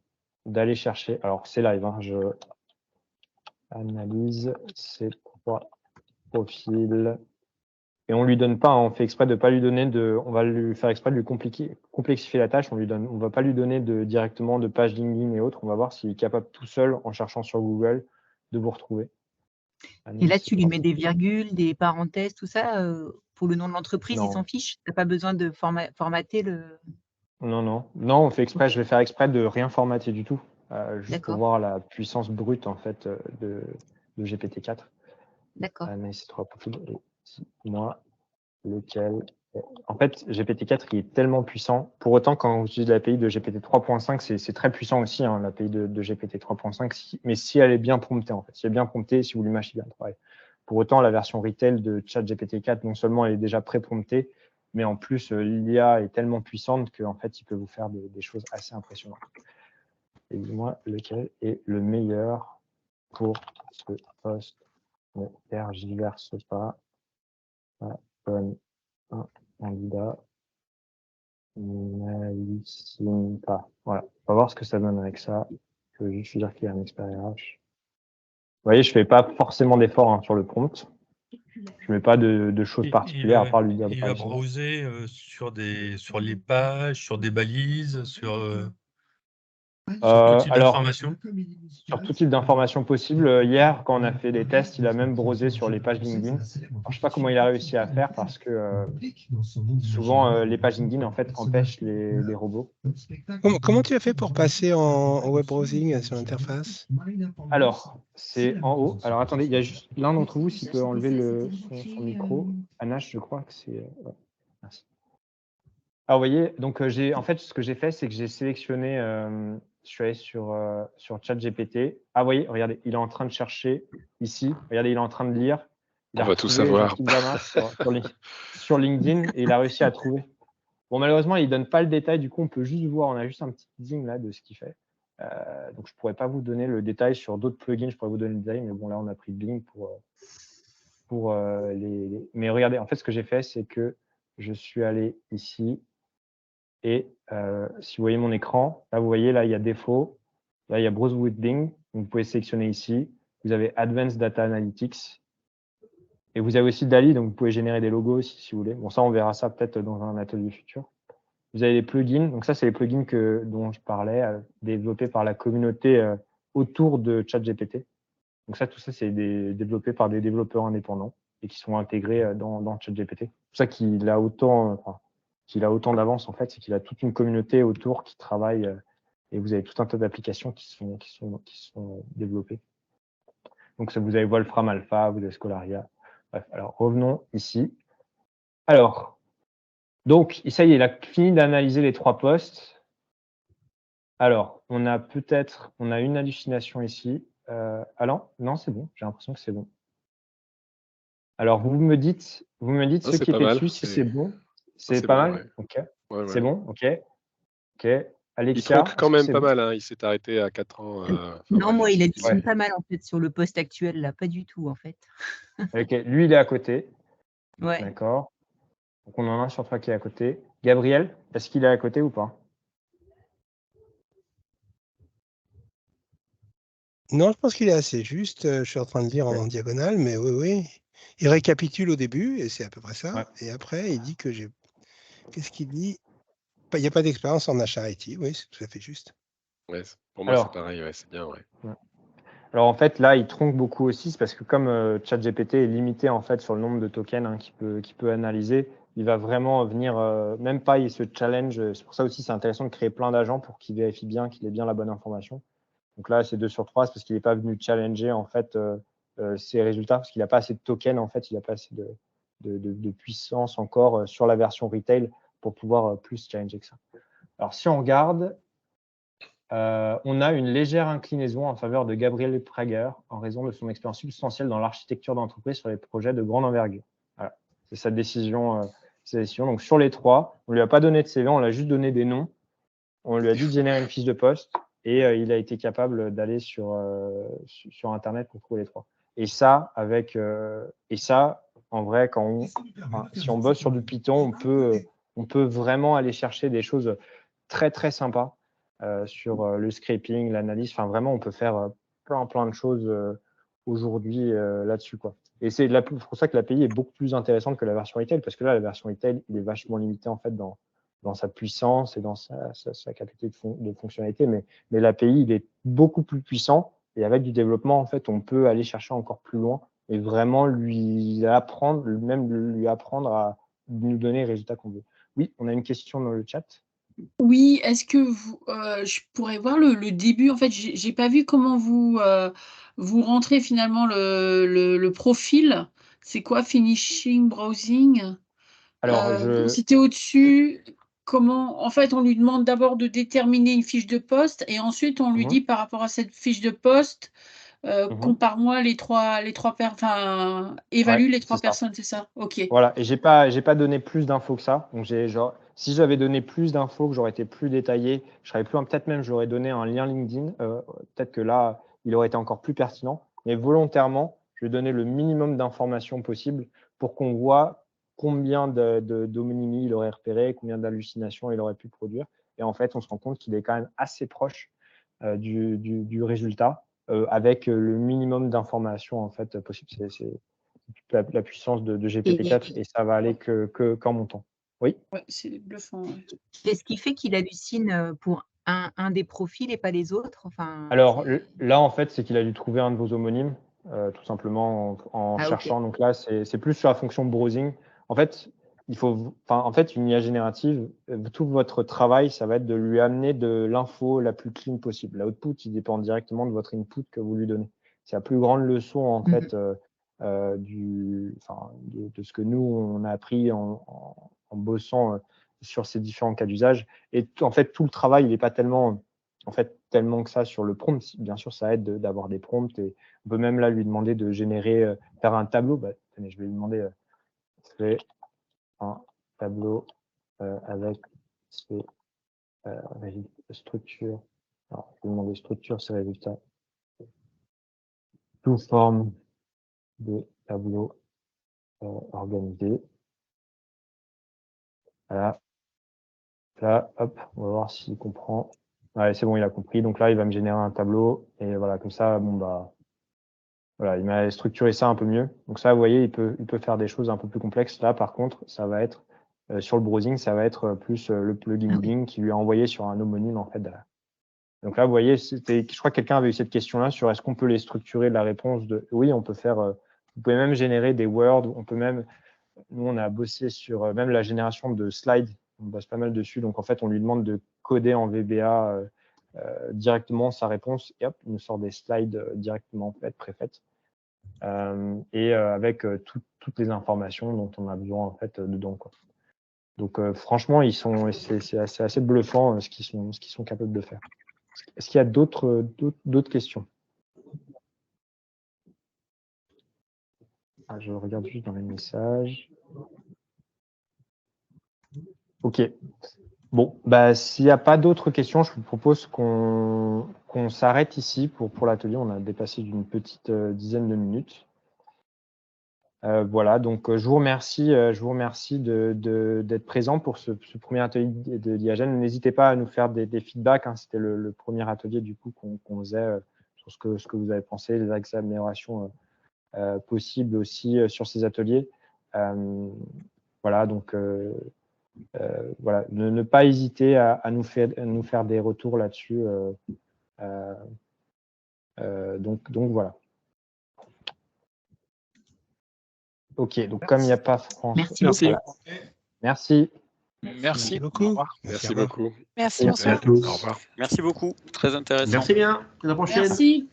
d'aller chercher, alors c'est live, je analyse ces 3 profils Et on lui donne pas, on fait exprès de pas lui donner on va lui faire exprès de lui complexifier la tâche. On va pas lui donner directement de page LinkedIn et autres. On va voir s'il est capable tout seul, en cherchant sur Google, de vous retrouver. Et là, tu lui mets des virgules, des parenthèses, tout ça pour le nom de l'entreprise, il s'en fiche. Tu n'as pas besoin de formater le. Non, on fait exprès. Je vais faire exprès de rien formater du tout, juste pour voir la puissance brute en fait de GPT-4. D'accord. Mais c'est trop possible. Et moi, lequel. En fait, GPT-4 il est tellement puissant. Pour autant, quand on utilise l'API de GPT 3.5, c'est très puissant aussi, hein, l'API de GPT 3.5. Mais si elle est bien promptée, en fait, si elle est bien promptée, si vous lui machinez bien le travail. Pour autant, la version retail de ChatGPT 4, non seulement elle est déjà pré-promptée, mais en plus, l'IA est tellement puissante qu'en fait, il peut vous faire des choses assez impressionnantes. Et dis-moi, lequel est le meilleur pour ce poste? Ne tergiverse pas. Bonne un candidat. N'hallucine pas. Voilà. On va voir ce que ça donne avec ça. Je veux juste dire qu'il y a un expert RH. Vous voyez, je fais pas forcément d'efforts sur le prompt. Je mets pas de choses particulières à part lui dire de il pas va répondre. browser sur les pages, sur des balises, sur tout type d'information. Sur tout type d'informations possible. Hier, quand on a fait des tests, il a même browsé sur les pages LinkedIn. Alors, je ne sais pas comment il a réussi à faire parce que souvent, les pages LinkedIn en fait, empêchent les robots. Comment tu as fait pour passer en web browsing sur l'interface? Alors, c'est en haut. Alors, attendez, il y a juste l'un d'entre vous s'il peut enlever son micro. Anache, je crois que c'est… Ouais. Merci. Alors, vous voyez, donc en fait, ce que j'ai fait, c'est que j'ai sélectionné, je suis allé sur ChatGPT. Ah, vous voyez, regardez, il est en train de chercher ici. Regardez, il est en train de lire. On va tout savoir. Sur LinkedIn et il a réussi à trouver. Bon, malheureusement, il ne donne pas le détail. Du coup, on peut juste voir, on a juste un petit teasing là de ce qu'il fait. Donc, je ne pourrais pas vous donner le détail sur d'autres plugins. Je pourrais vous donner le détail, mais bon, là, on a pris Bing pour les… Mais regardez, en fait, ce que j'ai fait, c'est que je suis allé ici. Et si vous voyez mon écran, là, vous voyez, là, il y a défaut. Là, il y a Browse with Bing. Donc, vous pouvez sélectionner ici. Vous avez Advanced Data Analytics. Et vous avez aussi DALL-E, donc vous pouvez générer des logos aussi, si vous voulez. Bon, ça, on verra ça peut-être dans un atelier futur. Vous avez les plugins. Donc, ça, c'est les plugins dont je parlais, développés par la communauté autour de ChatGPT. Donc, ça, tout ça, c'est développé par des développeurs indépendants et qui sont intégrés dans ChatGPT. C'est pour ça qu'il a autant d'avance, en fait, c'est qu'il a toute une communauté autour qui travaille et vous avez tout un tas d'applications qui sont développées. Donc, ça, vous avez Wolfram Alpha, vous avez Scholaria. Bref, alors revenons ici. Alors, donc, ça y est, il a fini d'analyser les 3 postes. Alors, on a une hallucination ici. Alors, non, c'est bon, j'ai l'impression que c'est bon. Alors, vous me dites ceux qui étaient dessus, si c'est bon. C'est pas mal, ok. Ouais. C'est bon, ok. Il Alexia, tronque quand même pas mal, hein. Il s'est arrêté à 4 ans. Non, moi, il hallucine pas mal en fait sur le poste actuel, là, pas du tout en fait. Ok, lui, il est à côté. Ouais. D'accord. Donc, on en a un sur 3 qui est à côté. Gabriel, est-ce qu'il est à côté ou pas? Non, je pense qu'il est assez juste. Je suis en train de lire en diagonale, mais oui. Il récapitule au début, et c'est à peu près ça. Ouais. Et après, il dit que j'ai… Qu'est-ce qu'il dit? Il n'y a pas d'expérience en achat IT. Oui, c'est tout à fait juste. Ouais, pour moi, c'est pareil. Ouais, c'est bien, ouais. Alors, en fait, là, il tronque beaucoup aussi. C'est parce que comme ChatGPT est limité en fait sur le nombre de tokens qu'il peut analyser, il va vraiment venir, même pas, il se challenge. C'est pour ça aussi, c'est intéressant de créer plein d'agents pour qu'il vérifie bien qu'il ait bien la bonne information. Donc là, c'est 2 sur 3, c'est parce qu'il n'est pas venu challenger en fait ses résultats, parce qu'il n'a pas assez de tokens, en fait, il n'a pas assez de puissance encore sur la version retail pour pouvoir plus challenger que ça. Alors, si on regarde, on a une légère inclinaison en faveur de Gabriel Prager en raison de son expérience substantielle dans l'architecture d'entreprise sur les projets de grande envergure. Voilà, c'est sa décision. Donc, sur les 3, on ne lui a pas donné de CV, on lui a juste donné des noms. On lui a dit de générer une fiche de poste. Et il a été capable d'aller sur Internet pour trouver les 3. Et ça, en vrai, si on bosse sur du Python, on peut vraiment aller chercher des choses très, très sympas sur le scraping, l'analyse. Enfin, vraiment, on peut faire plein de choses aujourd'hui là-dessus, quoi. Et c'est pour ça que l'API est beaucoup plus intéressante que la version retail, parce que là, la version retail, il est vachement limité en fait dans sa puissance et dans sa capacité de fonctionnalité. Mais l'API, il est beaucoup plus puissant. Et avec du développement, en fait, on peut aller chercher encore plus loin et vraiment lui apprendre à nous donner les résultats qu'on veut. Oui, on a une question dans le chat. Oui, est-ce que je pourrais voir le début? En fait, j'ai pas vu comment vous rentrez finalement le profil. C'est quoi, finishing browsing? Alors, c'était au-dessus. Comment? En fait, on lui demande d'abord de déterminer une fiche de poste et ensuite on lui dit par rapport à cette fiche de poste, compare-moi les trois enfin, évalue les trois personnes, c'est ça? Ok. Voilà, et j'ai pas donné plus d'infos que ça. Donc si j'avais donné plus d'infos, que j'aurais été plus détaillé, je serais peut-être même j'aurais donné un lien LinkedIn. Peut-être que là, il aurait été encore plus pertinent. Mais volontairement, je vais donner le minimum d'informations possible pour qu'on voit combien d'homonymies il aurait repéré, combien d'hallucinations il aurait pu produire. Et en fait, on se rend compte qu'il est quand même assez proche du résultat avec le minimum d'informations en fait possible. C'est la puissance de GPT-4 et ça va aller qu'en montant. Oui. Ouais, c'est bluffant. Ouais. Qu'est-ce qui fait qu'il hallucine pour un des profils et pas les autres? Enfin, alors là, en fait, c'est qu'il a dû trouver un de vos homonymes, tout simplement en cherchant. Okay. Donc là, c'est plus sur la fonction browsing. En fait, une IA générative, tout votre travail, ça va être de lui amener de l'info la plus clean possible. L'output, il dépend directement de votre input que vous lui donnez. C'est la plus grande leçon, en fait, de ce que nous, on a appris en bossant sur ces différents cas d'usage. Et en fait, tout le travail, il n'est pas tellement que ça sur le prompt. Bien sûr, ça aide d'avoir des prompts et on peut même là lui demander de générer, faire un tableau. Tenez, je vais lui demander créer un tableau avec ces structures. Alors, je vais demander structure, ces résultats sous forme de tableau organisé. Voilà. Là, hop, on va voir s'il comprend. Ouais, c'est bon, il a compris. Donc là, il va me générer un tableau et voilà, comme ça, voilà, il m'a structuré ça un peu mieux. Donc ça, vous voyez, il peut faire des choses un peu plus complexes. Là, par contre, ça va être sur le browsing, ça va être plus le plugin Bing qui lui a envoyé sur un homonyme en fait. Donc là, vous voyez, je crois que quelqu'un avait eu cette question-là sur est-ce qu'on peut les structurer la réponse de oui, on peut faire. Vous pouvez même générer des words. On peut même. Nous, on a bossé sur même la génération de slides. On bosse pas mal dessus. Donc en fait, on lui demande de coder en VBA directement sa réponse et hop, il nous sort des slides directement préfaites avec toutes les informations dont on a besoin en fait dedans, quoi. Donc franchement, c'est assez bluffant ce qu'ils sont capables de faire. Est-ce qu'il y a d'autres questions? Je regarde juste dans les messages. Ok. Bon, s'il n'y a pas d'autres questions, je vous propose qu'on s'arrête ici pour l'atelier. On a dépassé d'une petite dizaine de minutes. Voilà, donc je vous remercie d'être présent pour ce premier atelier de l'IAGEN. N'hésitez pas à nous faire des feedbacks. Hein. C'était le premier atelier du coup qu'on faisait sur ce que vous avez pensé, les axes d'amélioration possibles aussi sur ces ateliers. Voilà, donc voilà, ne pas hésiter à nous faire des retours là-dessus. Donc voilà. Ok, donc comme il n'y a pas François. Merci. Merci. Merci beaucoup. Merci beaucoup. Merci, bonsoir. Au revoir. Merci beaucoup, très intéressant. Merci bien, à la prochaine. Merci.